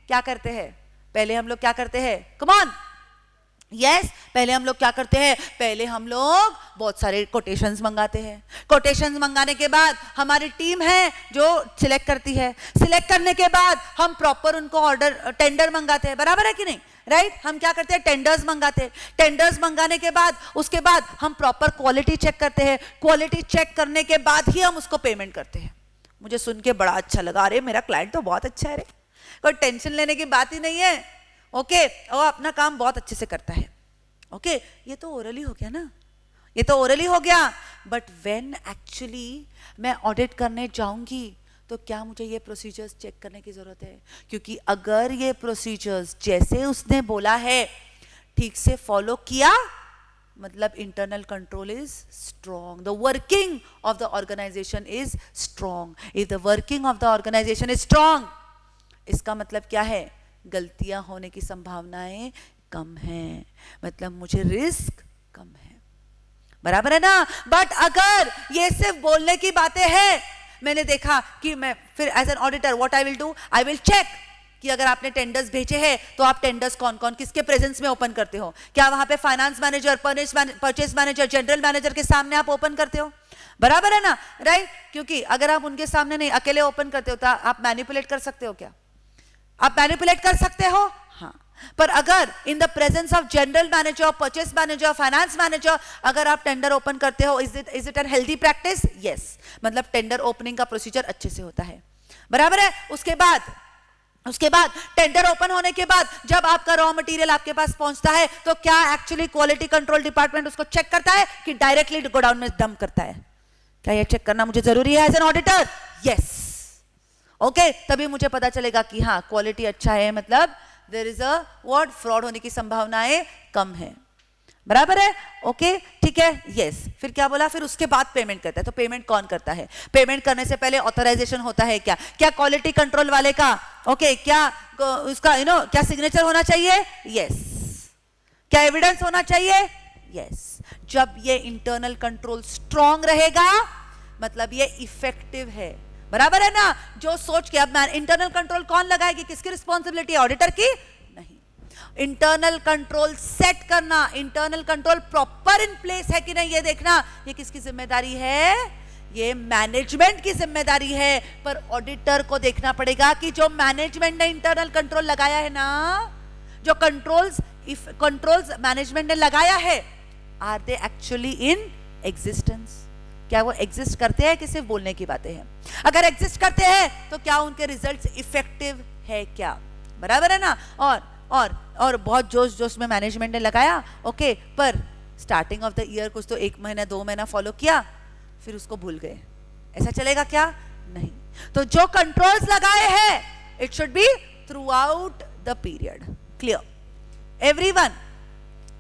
क्या करते हैं, पहले हम लोग क्या करते हैं, कम ऑन, यस, पहले हम लोग क्या करते हैं, पहले हम लोग बहुत सारे कोटेशंस मंगाते हैं। कोटेशंस मंगाने के बाद हमारी टीम है जो सिलेक्ट करती है, सिलेक्ट करने के बाद हम प्रॉपर उनको ऑर्डर टेंडर मंगाते हैं, बराबर है कि नहीं, राइट? हम क्या करते हैं, टेंडर्स मंगाते हैं। टेंडर्स मंगाने के बाद उसके बाद हम प्रॉपर क्वालिटी चेक करते हैं, क्वालिटी चेक करने के बाद ही हम उसको पेमेंट करते हैं। मुझे सुन के बड़ा अच्छा लगा, अरे मेरा क्लाइंट तो बहुत अच्छा है रे, कोई टेंशन लेने की बात ही नहीं है, ओके, और अपना काम बहुत अच्छे से करता है, ओके। ये तो ओरली हो गया ना, ये तो ओरली हो गया, बट व्हेन एक्चुअली मैं ऑडिट करने जाऊंगी तो क्या मुझे ये प्रोसीजर्स चेक करने की जरूरत है? क्योंकि अगर ये प्रोसीजर्स जैसे उसने बोला है ठीक से फॉलो किया, मतलब internal control is strong, the working of the organisation is strong. If the working of the organisation is strong, इसका मतलब क्या है, गलतियां होने की संभावनाएं कम है, मतलब मुझे रिस्क कम है, बराबर है ना। बट अगर ये सिर्फ बोलने की बातें हैं, मैंने देखा कि मैं फिर as an auditor what I will do, I will check कि अगर आपने टेंडर्स भेजे हैं तो आप टेंडर्स कौन कौन किसके प्रेजेंस में ओपन करते हो, क्या वहां पे finance manager, purchase manager, general manager के सामने आप ओपन करते हो, बराबर है ना, राइट? क्योंकि अगर आप उनके सामने नहीं अकेले ओपन करते हो तो आप मैनिपुलेट कर सकते हो, क्या आप मैनिपुलेट कर सकते हो? हाँ, पर अगर in the presence of general manager, purchase manager, finance manager अगर आप टेंडर ओपन करते हो, is it N healthy practice? Yes, मतलब टेंडर ओपनिंग का प्रोसीजर अच्छे से होता है, बराबर है। उसके बाद टेंडर ओपन होने के बाद जब आपका रॉ मटेरियल आपके पास पहुंचता है तो क्या एक्चुअली क्वालिटी कंट्रोल डिपार्टमेंट उसको चेक करता है कि डायरेक्टली गोडाउन में डंप करता है? क्या यह चेक करना मुझे जरूरी है as an auditor? Yes, okay, तभी मुझे पता चलेगा कि हाँ क्वालिटी अच्छा है, मतलब there is a what, fraud होने की संभावनाएं कम है, बराबर है, ओके, ठीक है, यस। फिर क्या बोला, फिर उसके बाद पेमेंट करता है। तो पेमेंट कौन करता है? पेमेंट करने से पहले ऑथराइजेशन होता है क्या? क्या क्वालिटी कंट्रोल वाले का, ओके, क्या उसका क्या सिग्नेचर होना चाहिए? यस। क्या एविडेंस होना चाहिए? यस। जब ये इंटरनल कंट्रोल स्ट्रांग रहेगा मतलब ये इफेक्टिव है, बराबर है ना? जो सोच के अब इंटरनल कंट्रोल कौन लगाएगी, किसकी रिस्पॉन्सिबिलिटी है? ऑडिटर की नहीं। इंटरनल कंट्रोल सेट करना, internal control proper in place है कि नहीं ये देखना, ये किसकी जिम्मेदारी है? ये मैनेजमेंट की जिम्मेदारी है। पर ऑडिटर को देखना पड़ेगा कि जो मैनेजमेंट ने इंटरनल कंट्रोल लगाया है ना, जो कंट्रोल्स मैनेजमेंट ने लगाया है, are they actually in existence? क्या वो एग्जिस्ट करते हैं कि सिर्फ बोलने की बातें हैं? अगर एग्जिस्ट करते हैं तो क्या उनके रिजल्ट्स इफेक्टिव है क्या? बराबर है ना? और बहुत जोश जोश में मैनेजमेंट ने लगाया, ओके, पर स्टार्टिंग ऑफ द ईयर कुछ तो 1 महीना 2 महीना फॉलो किया, फिर उसको भूल गए। ऐसा चलेगा क्या? नहीं। तो जो कंट्रोल्स लगाए हैं it should B through out the period. Clear everyone?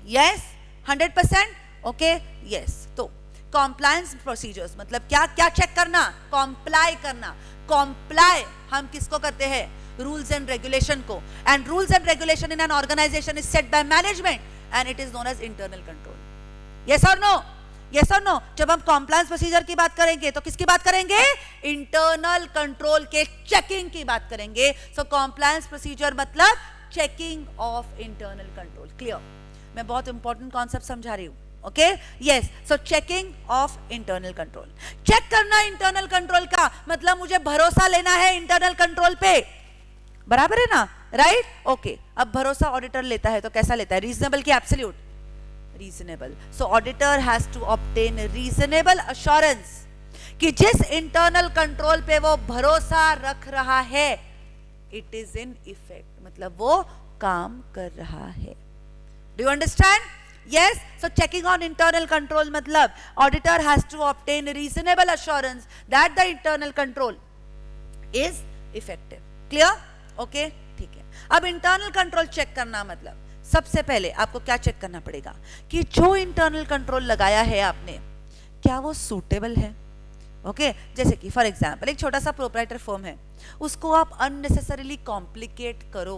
Yes, 100%? Okay, yes. तो कॉम्प्लायंस प्रोसीजर्स मतलब क्या क्या चेक करना? कॉम्प्लाई करना। कॉम्प्लाई हम किसको करते हैं? रूल्स एंड रेगुलेशन को। And rules and regulation in an organization is set by management and it is known as internal control. Yes और नो? यस और नो? जब हम कॉम्प्लायंस प्रोसीजर की बात करेंगे तो किसकी बात करेंगे? इंटरनल कंट्रोल के चेकिंग की बात करेंगे। सो कॉम्प्लायंस प्रोसीजर मतलब checking of internal control. Clear? मैं बहुत इंपॉर्टेंट कॉन्सेप्ट समझा रही हूं। Okay, yes. So checking of internal control, check करना इंटरनल कंट्रोल का मतलब मुझे भरोसा लेना है इंटरनल कंट्रोल पे, बराबर है ना? राइट? ओके। अब भरोसा ऑडिटर लेता है तो कैसा लेता है? रीजनेबल की absolute? Reasonable. So auditor has to obtain reasonable assurance कि जिस इंटरनल कंट्रोल पे वो भरोसा रख रहा है इट इज इन इफेक्ट, मतलब वो काम कर रहा है। Do you understand? Yes, so checking on internal control matlab auditor has to obtain reasonable assurance that the internal control is effective. Clear? Okay, ठीक है। अब internal control check करना मतलब सबसे पहले आपको क्या चेक करना पड़ेगा कि जो internal control लगाया है आपने क्या वो suitable है? ओके, जैसे कि फॉर एग्जाम्पल एक छोटा सा प्रोप्राइटर फर्म है, उसको आप अननेसेसरीली कॉम्प्लिकेट करो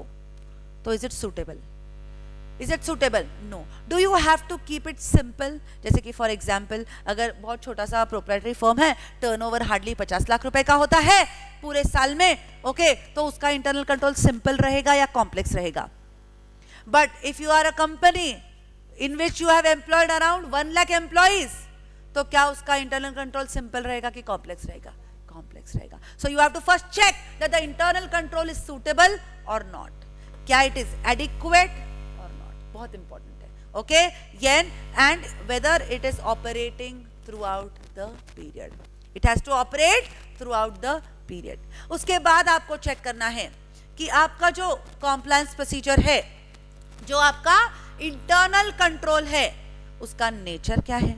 तो is it suitable? Is it suitable? No. Do you have to keep it simple? जैसे कि फॉर एग्जाम्पल अगर बहुत छोटा सा प्रोप्राइटरी फर्म है, टर्नओवर हार्डली 50 लाख रुपए का होता है पूरे साल में, ओके, तो उसका इंटरनल कंट्रोल सिंपल रहेगा या कॉम्प्लेक्स रहेगा? But if you are a company in which you have employed around 1 lakh employees, तो क्या उसका इंटरनल कंट्रोल सिंपल रहेगा कि कॉम्प्लेक्स रहेगा? कॉम्प्लेक्स रहेगा। So you have to first check that the internal control is suitable or not, क्या it is adequate, बहुत important है। Okay, and whether it is operating throughout the period, it has to operate throughout the period. उसके बाद आपको check करना है कि आपका जो कॉम्प्लायंस प्रोसीजर है, जो आपका इंटरनल कंट्रोल है, उसका नेचर क्या है,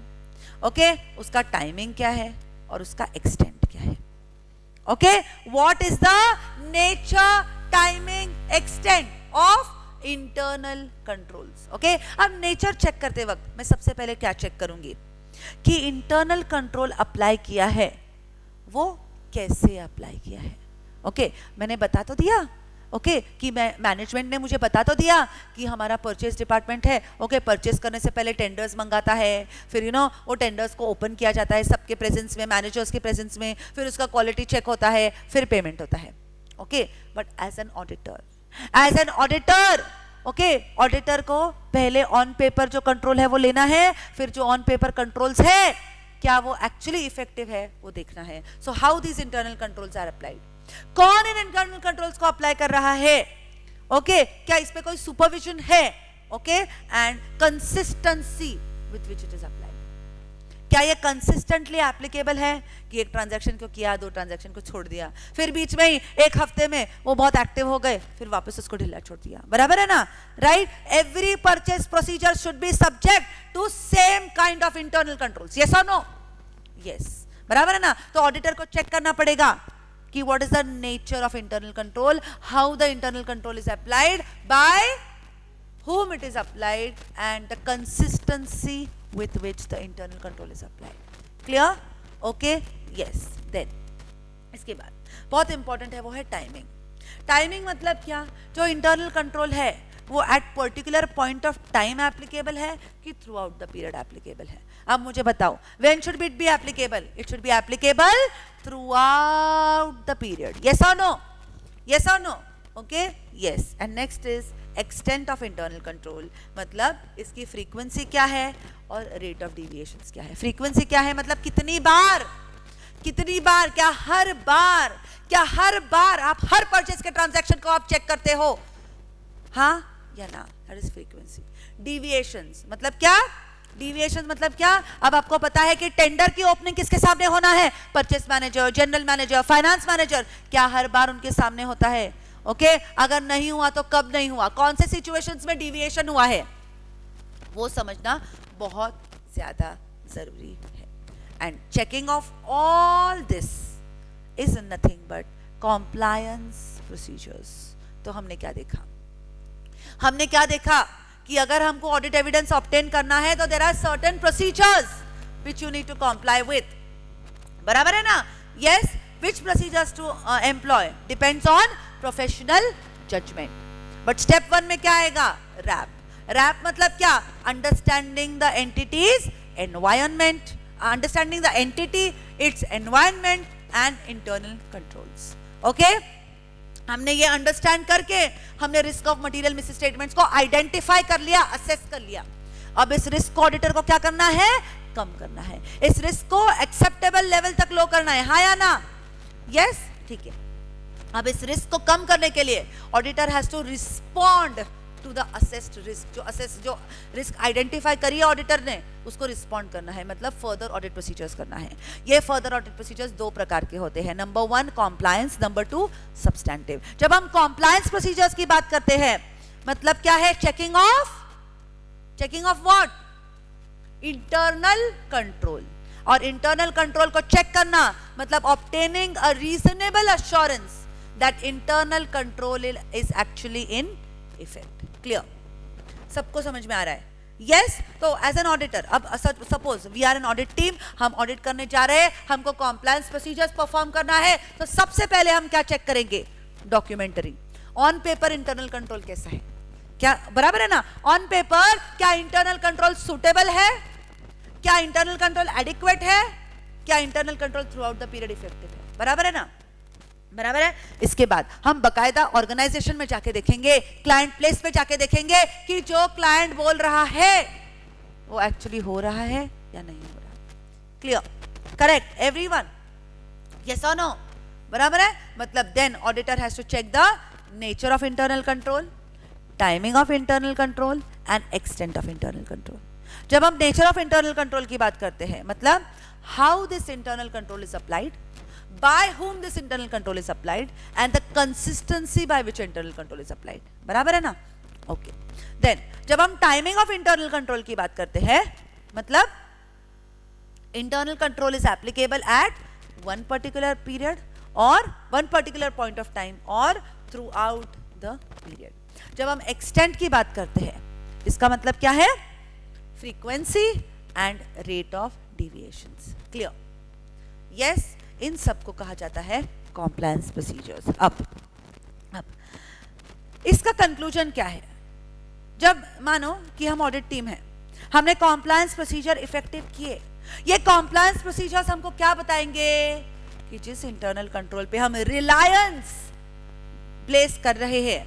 ओके, उसका टाइमिंग क्या है और उसका एक्सटेंट क्या है। Okay, what is the nature, timing, extent of internal controls. Okay, अब नेचर चेक करते वक्त मैं सबसे पहले क्या चेक करूंगी कि इंटरनल कंट्रोल अप्लाई किया है वो कैसे अप्लाई किया है। ओके, मैंने बता तो दिया, ओके, कि मैनेजमेंट ने मुझे बता तो दिया कि हमारा परचेज डिपार्टमेंट है, ओके, परचेज करने से पहले टेंडर्स मंगाता है, फिर वो टेंडर्स को ओपन किया जाता है सबके प्रेजेंस में, मैनेजर्स के प्रेजेंस में, फिर उसका क्वालिटी चेक होता है, फिर पेमेंट होता है। Okay, but as an auditor, okay, auditor को पहले ऑन पेपर जो कंट्रोल है वो लेना है, फिर जो ऑन पेपर कंट्रोल्स है क्या वो एक्चुअली इफेक्टिव है वो देखना है। So how these internal controls are applied, कौन इन इंटरनल कंट्रोल्स को अप्लाई कर रहा है, ओके, क्या इस पे कोई सुपरविजन है, okay, and consistency with which it is applied, क्या ये कंसिस्टेंटली एप्लीकेबल है कि एक ट्रांजैक्शन को किया, 2 ट्रांजैक्शन को छोड़ दिया, फिर बीच में ही 1 हफ्ते में वो बहुत एक्टिव हो गए, फिर वापस उसको ढीला छोड़ दिया, बराबर है ना? Right? Every purchase procedure should be subject to same kind of internal controls. Yes और नो? यस, बराबर है ना? तो ऑडिटर को चेक करना पड़ेगा कि what is the nature of internal control, how the internal control is applied, by whom it is applied, and the consistency with which the internal control is applied. Clear? Okay, yes. Then इसके बाद बहुत important है वो है timing. Timing मतलब क्या, जो internal control है वो at particular point of time applicable है कि throughout the period applicable है. अब मुझे बताओ, when should it be applicable? It should be applicable throughout the period. Yes और नो? यस और no? Okay, yes. And next is extent of internal control, मतलब इसकी frequency क्या है और रेट ऑफ डिविएशंस क्या है. फ्रीक्वेंसी क्या है मतलब कितनी बार, क्या हर बार आप हर परचेज के ट्रांजैक्शन को आप चेक करते हो, हाँ या ना, दैट इज फ्रीक्वेंसी. डिविएशंस मतलब क्या? डिविएशंस मतलब क्या? अब आपको पता है कि टेंडर की ओपनिंग किसके सामने होना है? Purchase manager, general manager, finance manager. क्या हर बार उनके सामने होता है? ओके, अगर नहीं हुआ तो कब नहीं हुआ, कौन से सिचुएशंस में डिविएशन हुआ है, वो समझना बहुत ज्यादा जरूरी है. And checking of all this is nothing but compliance procedures. तो हमने क्या देखा कि अगर हमको ऑडिट एविडेंस ऑब्टेन करना है तो there are certain procedures which you need to comply with. बराबर है ना? Yes. Which procedures to employ depends on professional judgement. But step 1 में क्या आएगा? रैप मतलब क्या? Understanding the entity's environment, understanding the entity, its environment and internal controls. Okay, हमने ये अंडरस्टैंड करके हमने risk of material misstatements को आइडेंटिफाई कर लिया, असेस कर लिया. अब इस रिस्क को ऑडिटर को क्या करना है? कम करना है. इस रिस्क को एक्सेप्टेबल लेवल तक लो करना है, हाँ या ना? यस, ठीक है. अब इस रिस्क को कम करने के लिए auditor has to respond to the assessed risk. जो रिस्क आइडेंटिफाई करी है ऑडिटर ने, उसको रिस्पॉन्ड करना है, मतलब फर्दर ऑडिट प्रोसीजर्स करना है. ये फर्दर ऑडिट प्रोसीजर्स 2 प्रकार के होते हैं. Number 1 compliance, number 2 substantive. जब हम कॉम्प्लायंस प्रोसीजर्स की बात करते हैं, मतलब क्या है? Checking of what? Internal control. और इंटरनल कंट्रोल को चेक करना मतलब obtaining a reasonable assurance that internal control is actually in effect. Clear? सबको समझ में आ रहा है? यस. तो एज एन ऑडिटर, अब suppose we are an audit team, हम ऑडिट करने जा रहे हैं, हमको कॉम्प्लायंस प्रोसीजर्स परफॉर्म करना है, तो सबसे पहले हम क्या चेक करेंगे? Documentary. On paper internal control कैसा है? क्या बराबर है ना? ऑन पेपर क्या इंटरनल कंट्रोल सुटेबल है? क्या इंटरनल कंट्रोल एडिक्वेट है? क्या internal control through out the period effective है? बराबर है ना? बराबर है. इसके बाद हम बकायदा ऑर्गेनाइजेशन में जाके देखेंगे, क्लाइंट प्लेस पे जाके देखेंगे कि जो क्लाइंट बोल रहा है वो एक्चुअली हो रहा है या नहीं हो रहा. क्लियर? Correct everyone? यस और नो? बराबर है. मतलब then auditor has to check the nature of internal control, timing of internal control and extent of internal control. जब हम नेचर ऑफ इंटरनल कंट्रोल की बात करते हैं, मतलब how this internal control is applied, by whom this internal control is applied and the consistency by which internal control is applied. बराबर है ना? ओके. देन जब हम टाइमिंग ऑफ इंटरनल कंट्रोल की बात करते हैं, मतलब internal control is applicable at one particular period और one particular point of time और थ्रू आउट द पीरियड. जब हम एक्सटेंट की बात करते हैं, इसका मतलब क्या है? Frequency and rate of deviations. Clear? Yes. इन सब को कहा जाता है कॉम्प्लायंस प्रोसीजर्स. अब इसका कंक्लूजन क्या है? जब मानो कि हम ऑडिट टीम है, हमने कॉम्प्लायंस प्रोसीजर इफेक्टिव किए, ये कॉम्प्लायंस प्रोसीजर्स हमको क्या बताएंगे कि जिस इंटरनल कंट्रोल पे हम रिलायंस प्लेस कर रहे हैं,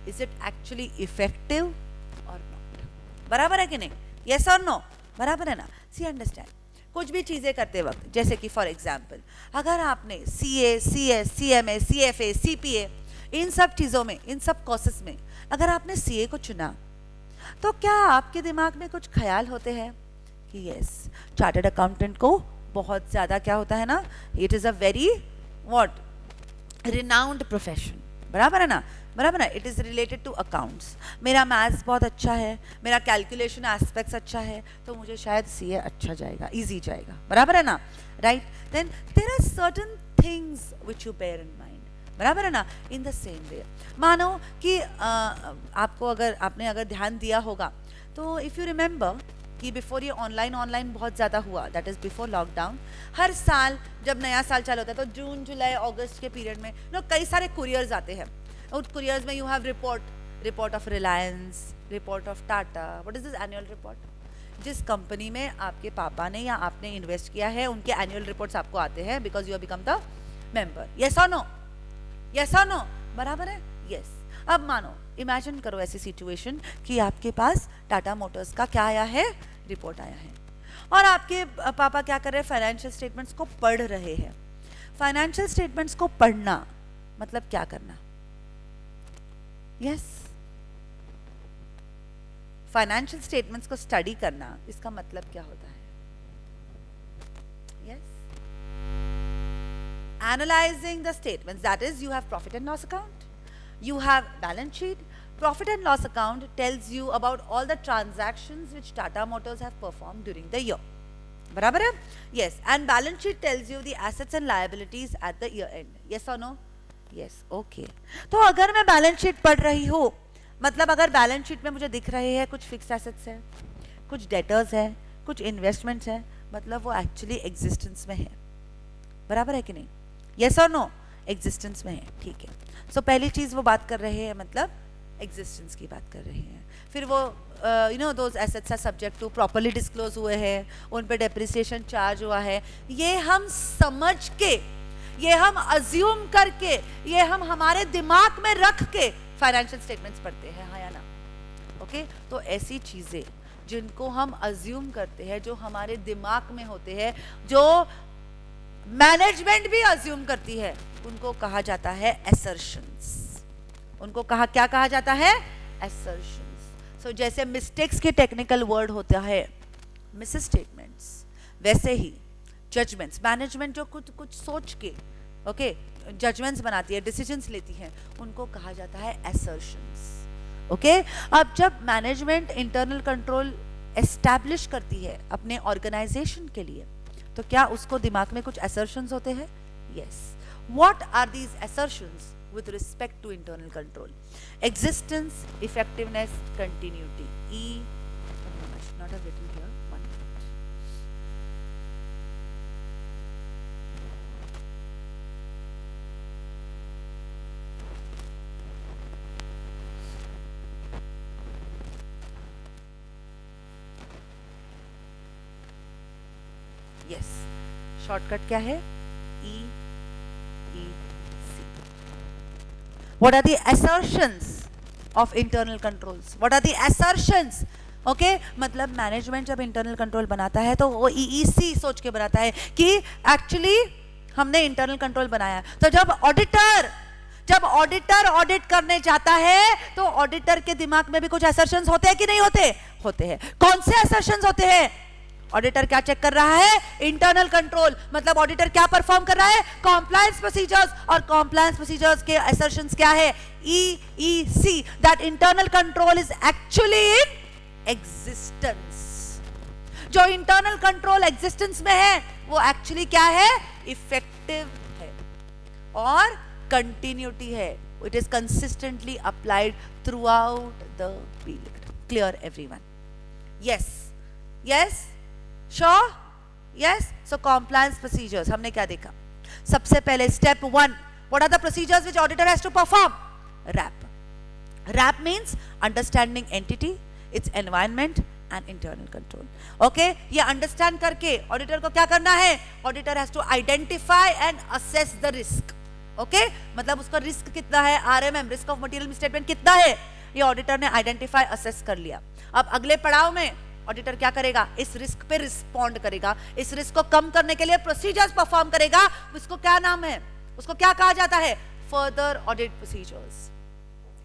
is it actually effective or not. बराबर है कि नहीं? यस और नो? बराबर है ना? सी अंडरस्टैंड, कुछ भी चीजें करते वक्त, जैसे कि फॉर एग्जाम्पल अगर आपने CA, CS, CMA, CFA, CPA, इन सब चीज़ों में, इन सब कोर्सेस में अगर आपने CA को चुना, तो क्या आपके दिमाग में कुछ ख्याल होते हैं कि यस, चार्टर्ड अकाउंटेंट को बहुत ज़्यादा क्या होता है ना, it is a very what renowned profession. बराबर है ना? बराबर है. It is related to accounts. मेरा मैथ्स बहुत अच्छा है, मेरा कैलकुलेशन एस्पेक्ट्स अच्छा है, तो मुझे शायद CA अच्छा जाएगा, इजी जाएगा. बराबर है ना? Right. Then there are certain things which you bear in mind. बराबर है ना? इन द सेम वे, मानो कि आपको आपने अगर ध्यान दिया होगा तो इफ़ यू रिमेंबर कि बिफोर ये ऑनलाइन बहुत ज़्यादा हुआ, दैट इज़ बिफोर लॉकडाउन, हर साल जब नया साल चालू होता है तो जून जुलाई अगस्त के पीरियड में कई सारे कुरियर्स आते हैं. कुरियर्स में you have report of Reliance, report of Tata. What is this annual report? जिस कंपनी में आपके पापा ने या आपने इन्वेस्ट किया है उनके एनुअल रिपोर्ट्स आपको आते हैं because you have become the member. Yes और नो? यस और नो? बराबर है? यस. अब मानो, इमेजिन करो ऐसी सिचुएशन कि आपके पास टाटा मोटर्स का क्या आया है, रिपोर्ट आया है, और आपके पापा क्या कर रहे हैं, फाइनेंशियल स्टेटमेंट्स को पढ़ रहे हैं. फाइनेंशियल स्टेटमेंट्स को पढ़ना मतलब क्या करना? यस, फाइनेंशियल स्टेटमेंट्स को स्टडी करना, इसका मतलब क्या होता है? Yes, analyzing the statements, that is you have profit and loss account, you have balance sheet. Profit and loss account tells you about all the transactions which Tata Motors have performed during the year. बराबर है? Yes, and balance sheet tells you the assets and liabilities at the year end. Yes or no? Yes, okay. तो अगर मैं balance sheet पढ़ रही हूँ, मतलब अगर बैलेंस शीट में मुझे दिख रहे हैं कुछ फिक्स एसेट्स है, कुछ डेटर्स है, कुछ इन्वेस्टमेंट्स है, मतलब वो एक्चुअली एग्जिस्टेंस में है. बराबर है कि नहीं? यस और नो? एग्जिस्टेंस में है. ठीक है. सो पहली चीज वो बात कर रहे हैं, मतलब एग्जिस्टेंस की बात कर रहे हैं. फिर वो you know those assets are subject to properly disclose हुए हैं, उन पे डेप्रिसिएशन चार्ज हुआ है. ये हम समझ के, ये हम अज्यूम करके, ये हम हमारे दिमाग में रख के फाइनेंशियल स्टेटमेंट्स पढ़ते हैं, हाँ या ना? ओके. तो ऐसी चीजें जिनको हम अज्यूम करते हैं, जो हमारे दिमाग में होते हैं, जो मैनेजमेंट भी अज्यूम करती है, उनको कहा जाता है assertions. उनको क्या कहा जाता है? assertions. So जैसे मिस्टेक्स के टेक्निकल वर्ड होता है मिस स्टेटमेंट्स, वैसे ही जजमेंट्स, मैनेजमेंट जो कुछ सोच के ओके जजमेंट्स बनाती है, डिसीजंस लेती है, उनको कहा जाता है assertions. ओके. अब जब मैनेजमेंट इंटरनल कंट्रोल एस्टैब्लिश करती है अपने ऑर्गेनाइजेशन के लिए, तो क्या उसको दिमाग में कुछ assertions होते हैं? Yes. What are these assertions with respect to internal control? Existence, effectiveness, continuity. I should not have written here. 1 minute. Yes. Shortcut क्या है? EEC. What are the assertions of internal controls? What are the assertions? Okay. मतलब management जब internal control बनाता है तो वो EEC सोच के बनाता है कि एक्चुअली हमने इंटरनल कंट्रोल बनाया. तो जब ऑडिटर ऑडिट करने जाता है तो ऑडिटर के दिमाग में भी कुछ assertions होते हैं कि नहीं होते? होते हैं. कौन से assertions होते हैं? ऑडिटर क्या चेक कर रहा है? Internal control. मतलब ऑडिटर क्या परफॉर्म कर रहा है? Compliance procedures. और कॉम्प्लायंस प्रोसीजर्स के असर्शंस क्या है? EEC, that internal control is actually in existence. जो इंटरनल कंट्रोल एग्जिस्टेंस में है वो एक्चुअली क्या है? इफेक्टिव है और कंटिन्यूटी है. It is consistently applied through out the period. Clear everyone? Yes. Yes. Sure? Yes? So compliance procedures हमने क्या देखा? सबसे पहले step 1, what are the procedures which auditor has to perform? RAP. RAP means understanding entity, its environment and internal control. Okay? ये understand करके auditor को क्या करना है? Auditor has to identify and assess the risk. Okay? मतलब उसका risk कितना है? RMM, risk of material misstatement कितना है? ये auditor ने identify, assess कर लिया. अब अगले पड़ाव में ऑडिटर क्या करेगा? इस रिस्क पे रिस्पॉन्ड करेगा, इस रिस्क को कम करने के लिए प्रोसीजर्स परफॉर्म करेगा. उसको क्या नाम है? उसको क्या कहा जाता है? Further audit procedures.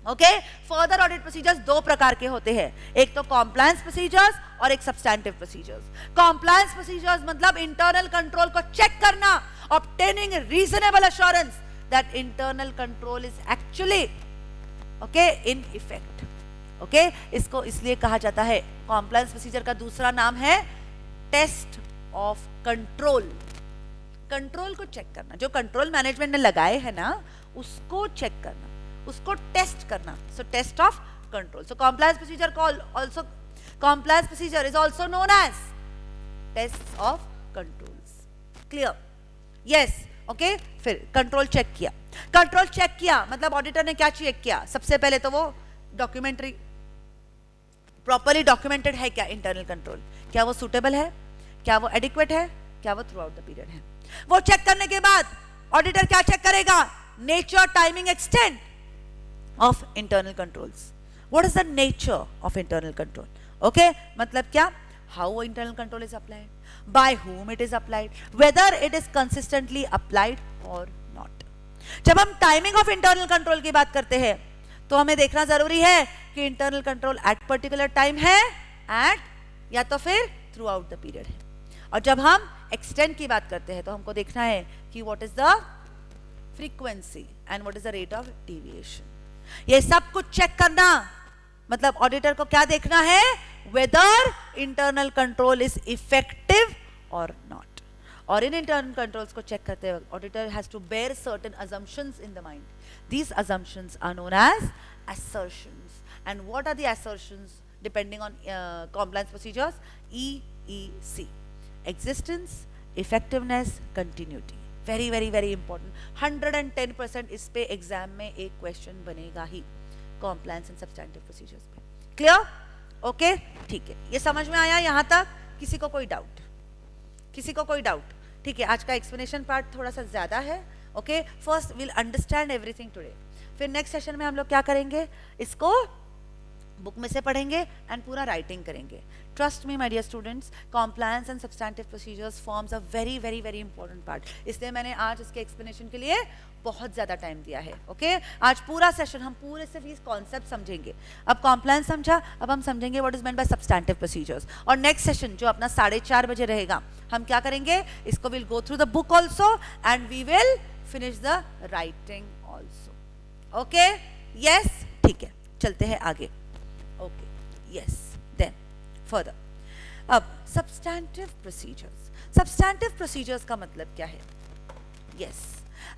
Okay. Further audit procedures दो प्रकार के होते हैं, एक तो कॉम्प्लायंस प्रोसीजर्स और एक सब्सटैंटिव प्रोसीजर्स. कॉम्प्लायंस प्रोसीजर्स मतलब इंटरनल कंट्रोल को चेक करना, obtaining reasonable assurance that internal control is actually okay in effect. Okay. इसको इसलिए कहा जाता है, कॉम्प्लायंस प्रोसीजर का दूसरा नाम है टेस्ट ऑफ कंट्रोल. कंट्रोल को चेक करना, जो कंट्रोल मैनेजमेंट ने लगाए हैं ना उसको चेक करना, उसको टेस्ट करना. So test of control. So compliance procedure also compliance procedure is also known as test of controls. Clear? Yes. Okay. फिर कंट्रोल चेक किया, कंट्रोल चेक किया, मतलब ऑडिटर ने क्या चेक किया? सबसे पहले तो वो डॉक्यूमेंट्री प्रॉपरली डॉक्यूमेंटेड है क्या इंटरनल कंट्रोल, क्या वो सूटेबल है, क्या वो एडिक्वेट है, क्या वो थ्रू आउट द पीरियड है। वो चेक करने के बाद ऑडिटर क्या चेक करेगा? Nature, timing, extent of internal controls. What is the nature of internal control? Okay, मतलब क्या? How internal control is applied, by whom it is applied, whether it is consistently applied or not। जब हम timing of internal control की बात करते हैं तो हमें देखना जरूरी है कि internal control at particular time है, एट या तो फिर थ्रू आउट द पीरियड है। और जब हम एक्सटेंड की बात करते हैं तो हमको देखना है कि what is the frequency and what is the rate of deviation. ये सब कुछ चेक करना मतलब ऑडिटर को क्या देखना है? Whether internal control is effective or not. और इन इंटरनल कंट्रोल्स को चेक करते वक्त auditor has to bear certain assumptions in the mind. These assumptions are known as assertions. And what are the assertions depending on compliance procedures? EEC: existence, effectiveness, continuity. Very very very important. 110% इस पे exam में एक question बनेगा ही compliance and substantive procedures पे। Clear? Okay, ठीक है, ये समझ में आया यहाँ तक? किसी को कोई डाउट? किसी को कोई डाउट? ठीक है, आज का एक्सप्लेनेशन पार्ट थोड़ा सा ज्यादा है। Okay, first will understand everything today, फिर नेक्स्ट सेशन में हम लोग क्या करेंगे? इसको बुक में से पढ़ेंगे एंड पूरा राइटिंग करेंगे। Trust me my dear students, compliance and substantive procedures forms a very very very important part, इसलिए मैंने आज इसके एक्सप्लेनेशन के लिए बहुत ज़्यादा टाइम दिया है। ओके, आज पूरा सेशन हम पूरे सिर्फ इस कॉन्सेप्ट समझेंगे। अब कॉम्प्लायंस समझा, अब हम समझेंगे what is meant by substantive procedures. और नेक्स्ट सेशन जो अपना 4:30 बजे रहेगा, हम क्या करेंगे? इसको will go through the book also and we will finish the writing also. Okay, yes, ठीक है, चलते हैं आगे। Okay, yes, then further. अब सब्सटैंटिव प्रोसीजर्स, सब्सटैंटिव प्रोसीजर्स का मतलब क्या है? यस,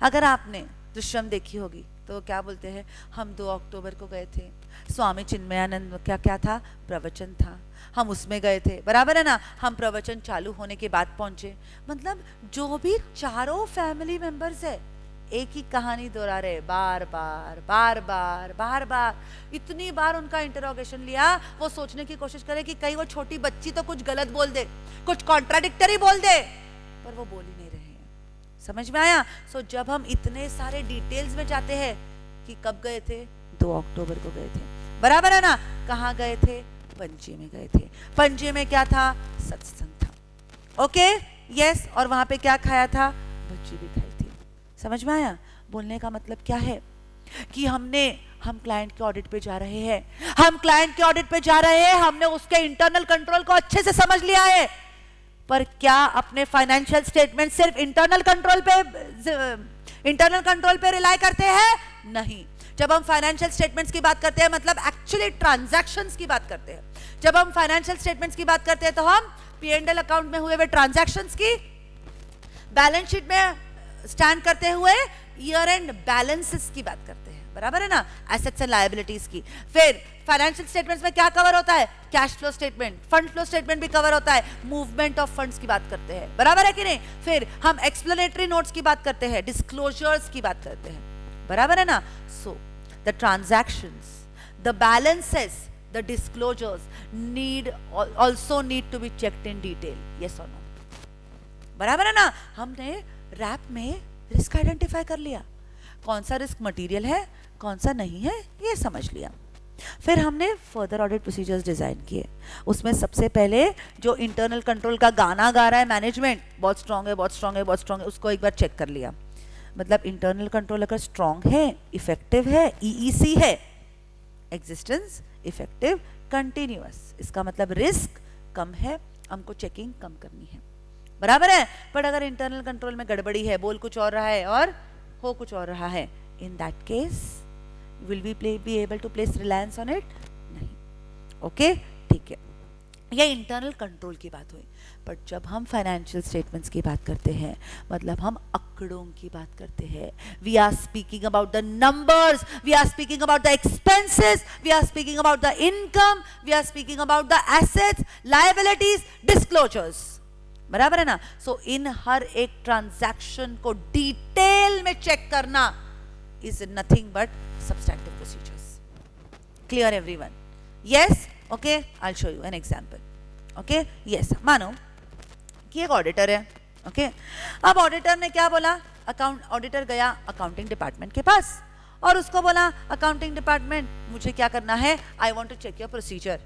अगर आपने दृश्यम देखी होगी तो क्या बोलते हैं? हम 2 अक्टूबर को गए थे, स्वामी चिन्मयानंद क्या क्या था? प्रवचन था, हम उसमें गए थे, बराबर है ना? हम प्रवचन चालू होने के बाद पहुंचे। मतलब जो भी चारों फैमिली मेंबर्स है एक ही कहानी दोहरा रहे, बार बार बार बार बार बार। इतनी बार उनका इंटरोगेशन लिया, वो सोचने की कोशिश करे कि कहीं वो छोटी बच्ची तो कुछ गलत बोल दे, कुछ कॉन्ट्राडिक्टरी बोल दे, पर वो बोल ही नहीं रहे हैं। समझ में आया? सो जब हम इतने सारे डिटेल्स में जाते हैं कि कब गए थे? 2 अक्टूबर को गए थे, बराबर है ना? कहाँ गए थे? पणजी में गए थे। पणजी में क्या था? सत्संग था। ओके, यस, और वहां पे क्या खाया था? भज्जी भी खाई थी। समझ में आया? बोलने का मतलब क्या है कि हम क्लाइंट के ऑडिट पे जा रहे हैं, हम क्लाइंट के ऑडिट पे जा रहे हैं, हमने उसके इंटरनल कंट्रोल को अच्छे से समझ लिया है, पर क्या अपने फाइनेंशियल स्टेटमेंट सिर्फ इंटरनल कंट्रोल पे रिलाई करते हैं? नहीं। जब हम फाइनेंशियल स्टेटमेंट्स की बात करते हैं मतलब एक्चुअली ट्रांजैक्शंस की बात करते हैं। जब हम फाइनेंशियल स्टेटमेंट्स की बात करते हैं तो हम P&L अकाउंट में हुए ट्रांजैक्शंस की, बैलेंस शीट में स्टैंड करते हुए ईयर एंड बैलेंसेस की बात करते हैं, बराबर है ना? एसेट्स एंड लायबिलिटीज की। फिर फाइनेंशियल स्टेटमेंट्स में क्या कवर होता है? Cash flow statement, fund flow statement भी कवर होता है, मूवमेंट ऑफ फंड्स की बात करते हैं, बराबर है कि नहीं? फिर हम एक्सप्लेनेटरी नोट्स की बात करते हैं, डिस्क्लोजर्स की बात करते हैं, बराबर है ना? So the transactions, the balances, the disclosures also need to be checked in detail, yes or no? बराबर है ना? हमने रैप में रिस्क आइडेंटिफाई कर लिया, कौन सा रिस्क मटेरियल है, कौन सा नहीं है, ये समझ लिया। फिर हमने फर्दर ऑडिट प्रोसीजर्स डिजाइन किए। उसमें सबसे पहले जो इंटरनल कंट्रोल का गाना गा रहा है मैनेजमेंट, बहुत स्ट्रांग है, बहुत स्ट्रांग है, बहुत स्ट्रांग है, उसको एक बार चेक कर लिया। मतलब इंटरनल कंट्रोल अगर स्ट्रांग है, इफेक्टिव है, EEC है, एग्जिस्टेंस, इफेक्टिव, कंटिन्यूअस, इसका मतलब रिस्क कम है, हमको चेकिंग कम करनी है, बराबर है? पर अगर इंटरनल कंट्रोल में गड़बड़ी है, बोल कुछ और रहा है और हो कुछ और रहा है, in that case will we be able to place reliance on it? नहीं। ओके, ठीक है, ये इंटरनल कंट्रोल की बात हुई। पर जब हम फाइनेंशियल स्टेटमेंट्स की बात करते हैं मतलब हम आंकड़ों की बात करते हैं। We are speaking about the numbers, we are speaking about the expenses, we are speaking about the income, we are speaking about the assets, liabilities, disclosures, बराबर है ना? सो इन हर एक ट्रांजैक्शन को डिटेल में चेक करना is nothing but substantive procedures. Clear everyone? Yes? Okay, I'll show you an example. Okay, yes, मानो कि एक ऑडिटर है. ओके, अब ऑडिटर ने क्या बोला, ऑडिटर गया अकाउंटिंग डिपार्टमेंट के पास और उसको बोला अकाउंटिंग डिपार्टमेंट मुझे क्या करना है, I want to check your procedure,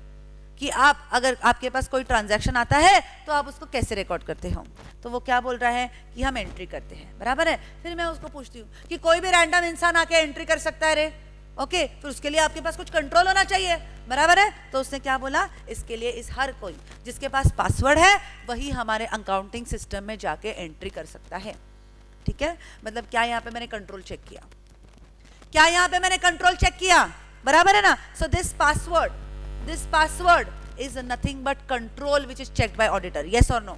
कि आप अगर आपके पास कोई ट्रांजैक्शन आता है तो आप उसको कैसे रिकॉर्ड करते हो. तो वो क्या बोल रहा है कि हम एंट्री करते हैं. बराबर है. फिर मैं उसको पूछती हूँ कि कोई भी रैंडम इंसान आके एंट्री कर सकता है रे. ओके, फिर उसके लिए आपके पास कुछ कंट्रोल होना चाहिए. बराबर है. तो उसने क्या बोला, इसके लिए इस हर कोई जिसके पास पासवर्ड है वही हमारे अकाउंटिंग सिस्टम में जाके एंट्री कर सकता है. ठीक है, मतलब क्या यहाँ पे मैंने कंट्रोल चेक किया, क्या यहाँ पे मैंने कंट्रोल चेक किया. बराबर है ना. So this password is nothing but control which is checked by auditor. Yes or no?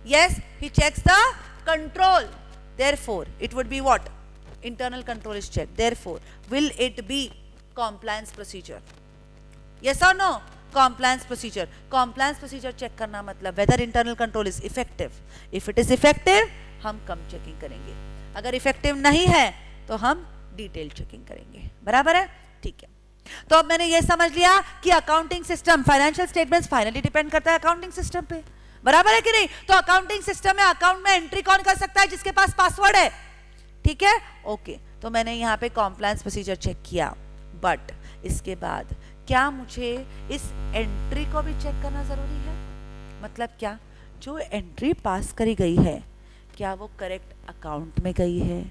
Yes, he checks the control. Therefore, it would be what? Internal control is checked. Therefore, will it be compliance procedure? Yes or no? Compliance procedure. Compliance procedure check करना मतलब whether internal control is effective. If it is effective, हम कम checking करेंगे. अगर effective नहीं है तो हम detail checking करेंगे. बराबर है. ठीक है, तो अब मैंने ये समझ लिया कि accounting system, financial statements finally depend करता है अकाउंटिंग सिस्टम पे. बराबर है कि नहीं. तो अकाउंटिंग सिस्टम में अकाउंट में एंट्री कौन कर सकता है, जिसके पास पासवर्ड है. ठीक है, ओके. तो मैंने यहाँ पे कॉम्प्लायंस प्रोसीजर चेक किया, बट इसके बाद क्या मुझे इस एंट्री को भी चेक करना जरूरी है. मतलब क्या, जो एंट्री पास करी गई है क्या वो करेक्ट अकाउंट में गई है,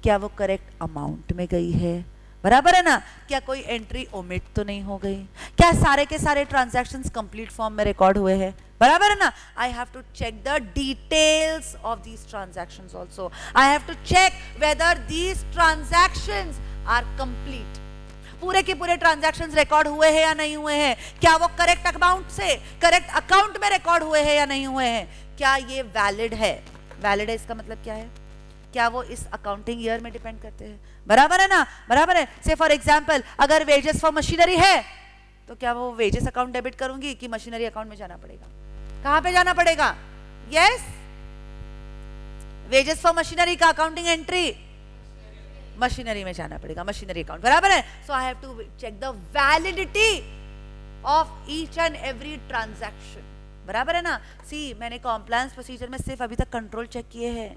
क्या वो करेक्ट अमाउंट में गई है. बराबर है ना. क्या कोई एंट्री ओमिट तो नहीं हो गई, क्या सारे के सारे ट्रांजैक्शंस कंप्लीट फॉर्म में रिकॉर्ड हुए हैं. बराबर है ना. I have to check the details of these transactions also. I have to check whether these transactions are complete. पूरे के पूरे ट्रांजैक्शंस रिकॉर्ड हुए हैं या नहीं हुए हैं, क्या वो करेक्ट अमाउंट से करेक्ट अकाउंट में रिकॉर्ड हुए हैं या नहीं हुए हैं, क्या ये वैलिड है. वैलिड है इसका मतलब क्या है, क्या वो इस अकाउंटिंग ईयर में डिपेंड करते हैं. बराबर है ना. बराबर है. से फॉर एग्जांपल अगर वेजेस फॉर मशीनरी है तो क्या वो वेजेस अकाउंट डेबिट करूंगी कि मशीनरी अकाउंट में जाना पड़ेगा. कहां पे जाना पड़ेगा. यस, वेजेस फॉर मशीनरी का अकाउंटिंग एंट्री मशीनरी में जाना पड़ेगा, मशीनरी अकाउंट. बराबर है. So I have to check the validity of each and every transaction. बराबर है ना. सी, मैंने कॉम्प्लायंस प्रोसीजर में सिर्फ अभी तक कंट्रोल चेक किए हैं,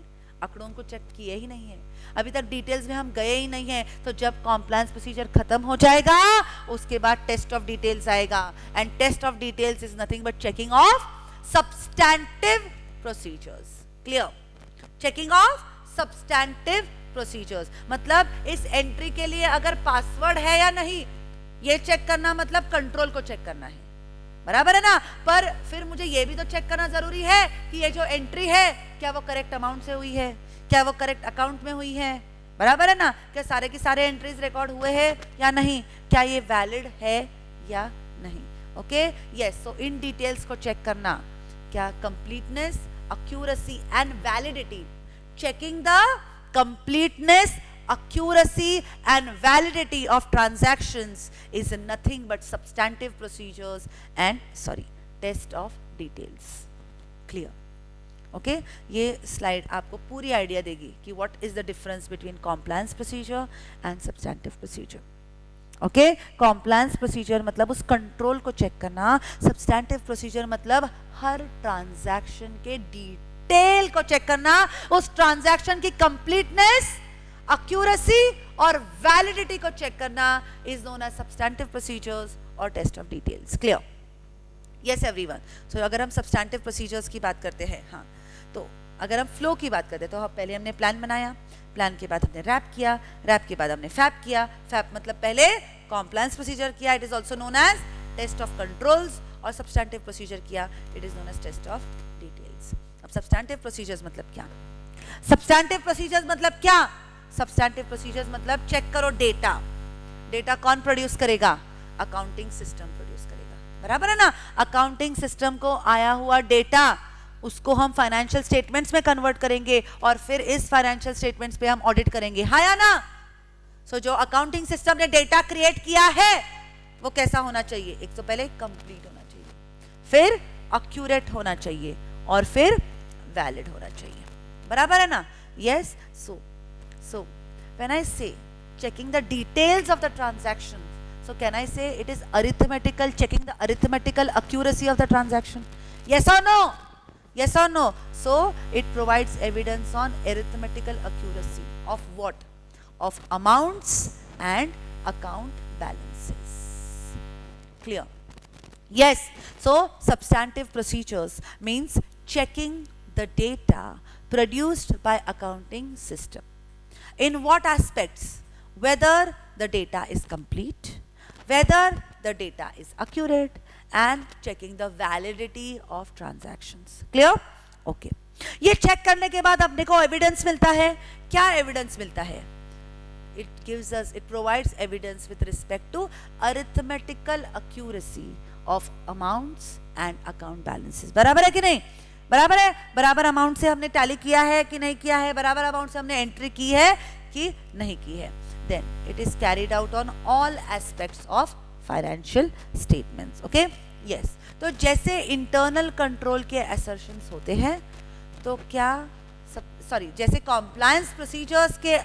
आंकड़ों को चेक किए ही नहीं है, अभी तक डिटेल्स में हम गए ही नहीं हैं. तो जब कॉम्प्लायंस प्रोसीजर खत्म हो जाएगा उसके बाद टेस्ट ऑफ डिटेल्स आएगा. And test of details is nothing but checking of substantive procedures. Clear. Checking of substantive procedures मतलब इस एंट्री के लिए अगर पासवर्ड है या नहीं ये चेक करना, मतलब कंट्रोल को चेक करना है. बराबर है ना. पर फिर मुझे ये भी तो चेक करना जरूरी है कि ये जो एंट्री है क्या वो करेक्ट अमाउंट से हुई है, क्या वो करेक्ट अकाउंट में हुई है. बराबर है ना. क्या सारे के सारे एंट्रीज रिकॉर्ड हुए हैं या नहीं, क्या ये वैलिड है या नहीं. Okay, yes. So in details को चेक करना, क्या completeness, accuracy and validity. Checking the completeness, accuracy and validity of transactions is nothing but substantive procedures and test of details. Clear? Okay, ये slide आपको पूरी idea देगी कि what is the difference between compliance procedure and substantive procedure. Okay, compliance procedure मतलब उस control को check करना, substantive procedure मतलब हर transaction के डिटेल को चेक करना, उस ट्रांजैक्शन की कंप्लीटनेस, एक्यूरेसी और वैलिडिटी को चेक करना is known as substantive procedures और test of details. Clear. Yes everyone. So अगर हम सब्सटैंटिव प्रोसीजर्स की बात करते हैं, हाँ, तो अगर हम फ्लो की बात करते हैं तो पहले हमने प्लान बनाया, प्लान के बाद हमने रैप किया, रैप के बाद हमने फैप किया, फैप मतलब पहले कॉम्प्लायंस प्रोसीजर किया, it is also known as test of controls, और सब्सटैंटिव प्रोसीजर किया, it is known as test of details. अब सब्सटैंटिव प्रोसीजर्स मतलब क्या, सब्सटैंटिव प्रोसीजर्स मतलब क्या, सब्सटैंटिव प्रोसीजर्स मतलब चेक करो डेटा. डेटा कौन प्रोड्यूस करेगा, अकाउंटिंग सिस्टम प्रोड्यूस करेगा. बराबर है ना. अकाउंटिंग सिस्टम को आया हुआ डेटा उसको हम फाइनेंशियल स्टेटमेंट्स में कन्वर्ट करेंगे और फिर इस फाइनेंशियल स्टेटमेंट्स पे हम ऑडिट करेंगे. हाँ या ना. सो जो अकाउंटिंग सिस्टम ने डेटा क्रिएट किया है वो कैसा होना चाहिए, एक तो पहले कंप्लीट होना चाहिए, फिर एक्यूरेट होना चाहिए और फिर वैलिड होना चाहिए. बराबर है ना. यस. सो व्हेन आई से checking the details of the transaction. So can I say it is arithmetical, checking the arithmetical accuracy of the transaction? Yes or no? Yes or no? So it provides evidence on arithmetical accuracy of what? Of amounts and account balances. Clear? Yes. So substantive procedures means checking the data produced by accounting system. In what aspects? Whether the data is complete, whether the data is accurate, and checking the validity of transactions. Clear? Okay. ये check करने के बाद अपने को evidence मिलता है. क्या evidence मिलता है? It provides evidence with respect to arithmetical accuracy of amounts and account balances. बराबर है कि नहीं? बराबर है. बराबर अमाउंट से हमने टैली किया है कि नहीं किया है? बराबर अमाउंट से हमने एंट्री की है कि नहीं की है? Then it is carried out on all aspects of financial statements. Okay? Yes. तो जैसे इंटरनल कंट्रोल के assertions होते हैं, तो क्या जैसे कॉम्प्लायंस प्रोसीजर्स के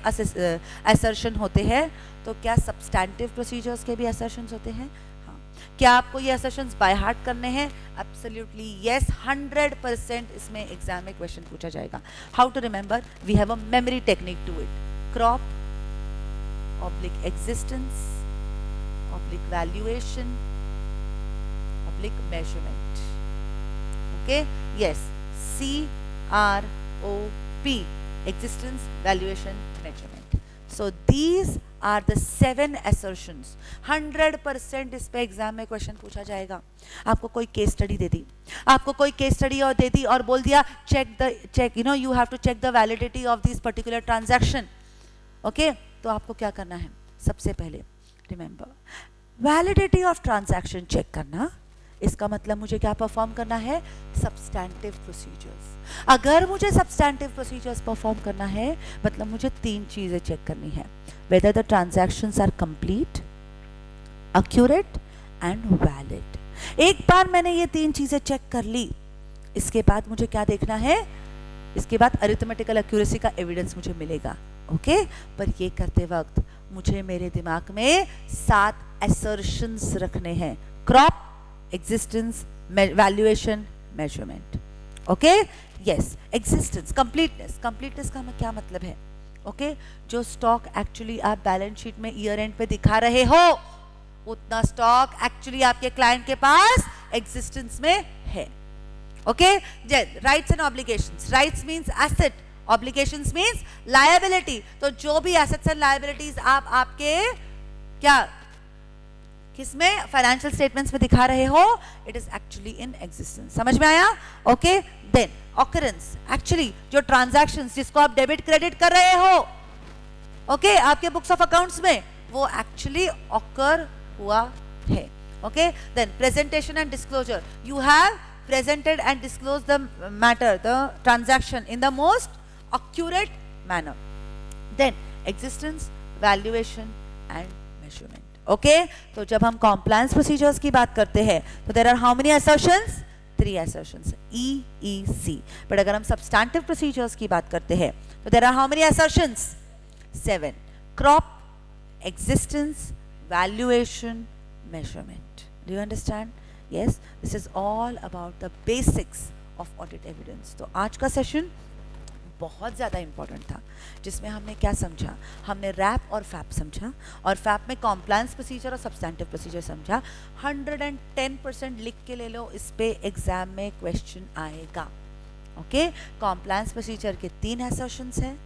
assertion होते हैं, तो क्या सब्सटैंटिव प्रोसीजर्स के भी assertions होते हैं? हाँ. क्या आपको ये assertions बाय हार्ट करने हैं? Absolutely yes. 100% इसमें एग्जाम में क्वेश्चन पूछा जाएगा. How to remember? We have a memory technique to it. Crop oblique existence oblique valuation oblique measurement. Okay? Yes. CROP, existence, valuation, measurement. So these are the 7 assertions. 100% इस पे exam में question पूछा जाएगा. आपको कोई case study दे दी, आपको कोई case study और दे दी और बोल दिया check you have to check the validity of this particular transaction. Okay, तो आपको क्या करना है? सबसे पहले remember, validity of transaction check करना, इसका मतलब मुझे क्या परफॉर्म करना है? Substantive procedures. अगर मुझे सब्सटैंटिव प्रोसीजर्स परफॉर्म करना है, मतलब मुझे 3 चीजें चेक करनी है. Whether the transactions are complete, accurate and valid. एक बार मैंने ये 3 चीजें चेक कर ली, इसके बाद मुझे क्या देखना है? इसके बाद अरिथमेटिकल एक्यूरेसी का एविडेंस मुझे मिलेगा. ओके, पर ये करते वक्त मुझे मेरे दिमाग में 7 assertions रखने हैं. Crop, existence, valuation, measurement. Okay? Yes. Existence, completeness का क्या मतलब है? Okay? जो स्टॉक एक्चुअली आप बैलेंस शीट में ईयर एंड पे दिखा रहे हो, उतना स्टॉक एक्चुअली आपके क्लाइंट के पास एग्जिस्टेंस में है. Okay? Rights and obligations. Rights means asset, obligations means liability. तो जो भी assets and liabilities आप आपके क्या किसमें फाइनेंशियल स्टेटमेंट्स में दिखा रहे हो, it is actually in existence. समझ में आया? ओके. देन ऑकरेंस, एक्चुअली जो ट्रांजैक्शंस जिसको आप डेबिट क्रेडिट कर रहे हो, ओके, आपके बुक्स ऑफ अकाउंट्स में, वो एक्चुअली ऑकर हुआ है. Okay. Then presentation and disclosure, you have presented and disclose the matter, the transaction in the most accurate manner. Then existence, valuation and measurement. Okay, तो जब हम compliance procedures की बात करते हैं, तो there are how many assertions? 3 assertions, EEC. But अगर हम सब्सटैंटिव प्रोसीजर्स की बात करते हैं, तो there are how many assertions? 7. CROP, existence, valuation, measurement. Do you understand? Yes, this is all about the basics of audit evidence. तो आज का सेशन बहुत ज़्यादा इंपॉर्टेंट था, जिसमें हमने क्या समझा? हमने रैप और फैप समझा, और फैप में कॉम्प्लायंस प्रोसीजर और सब्सटैंटिव प्रोसीजर समझा. 110% लिख के ले लो, इस पे एग्जाम में क्वेश्चन आएगा. ओके. कॉम्प्लायंस प्रोसीजर के 3 assertions हैं,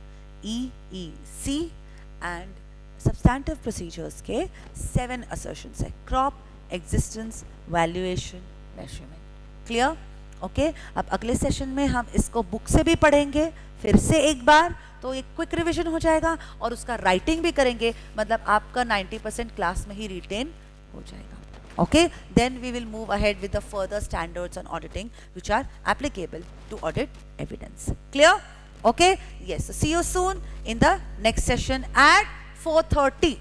EEC, एंड सब्सटैंटिव प्रोसीजर्स के 7 assertions हैं, crop, existence, valuation, measurement. Clear? Okay. अब अगले सेशन में हम इसको बुक से भी पढ़ेंगे फिर से एक बार, तो एक क्विक रिवीजन हो जाएगा, और उसका राइटिंग भी करेंगे, मतलब आपका 90% क्लास में ही रिटेन हो जाएगा. Okay. Then we will move ahead with the further standards on auditing which are applicable to audit evidence. Clear? Okay. Yes. See you soon in the next session at 4:30.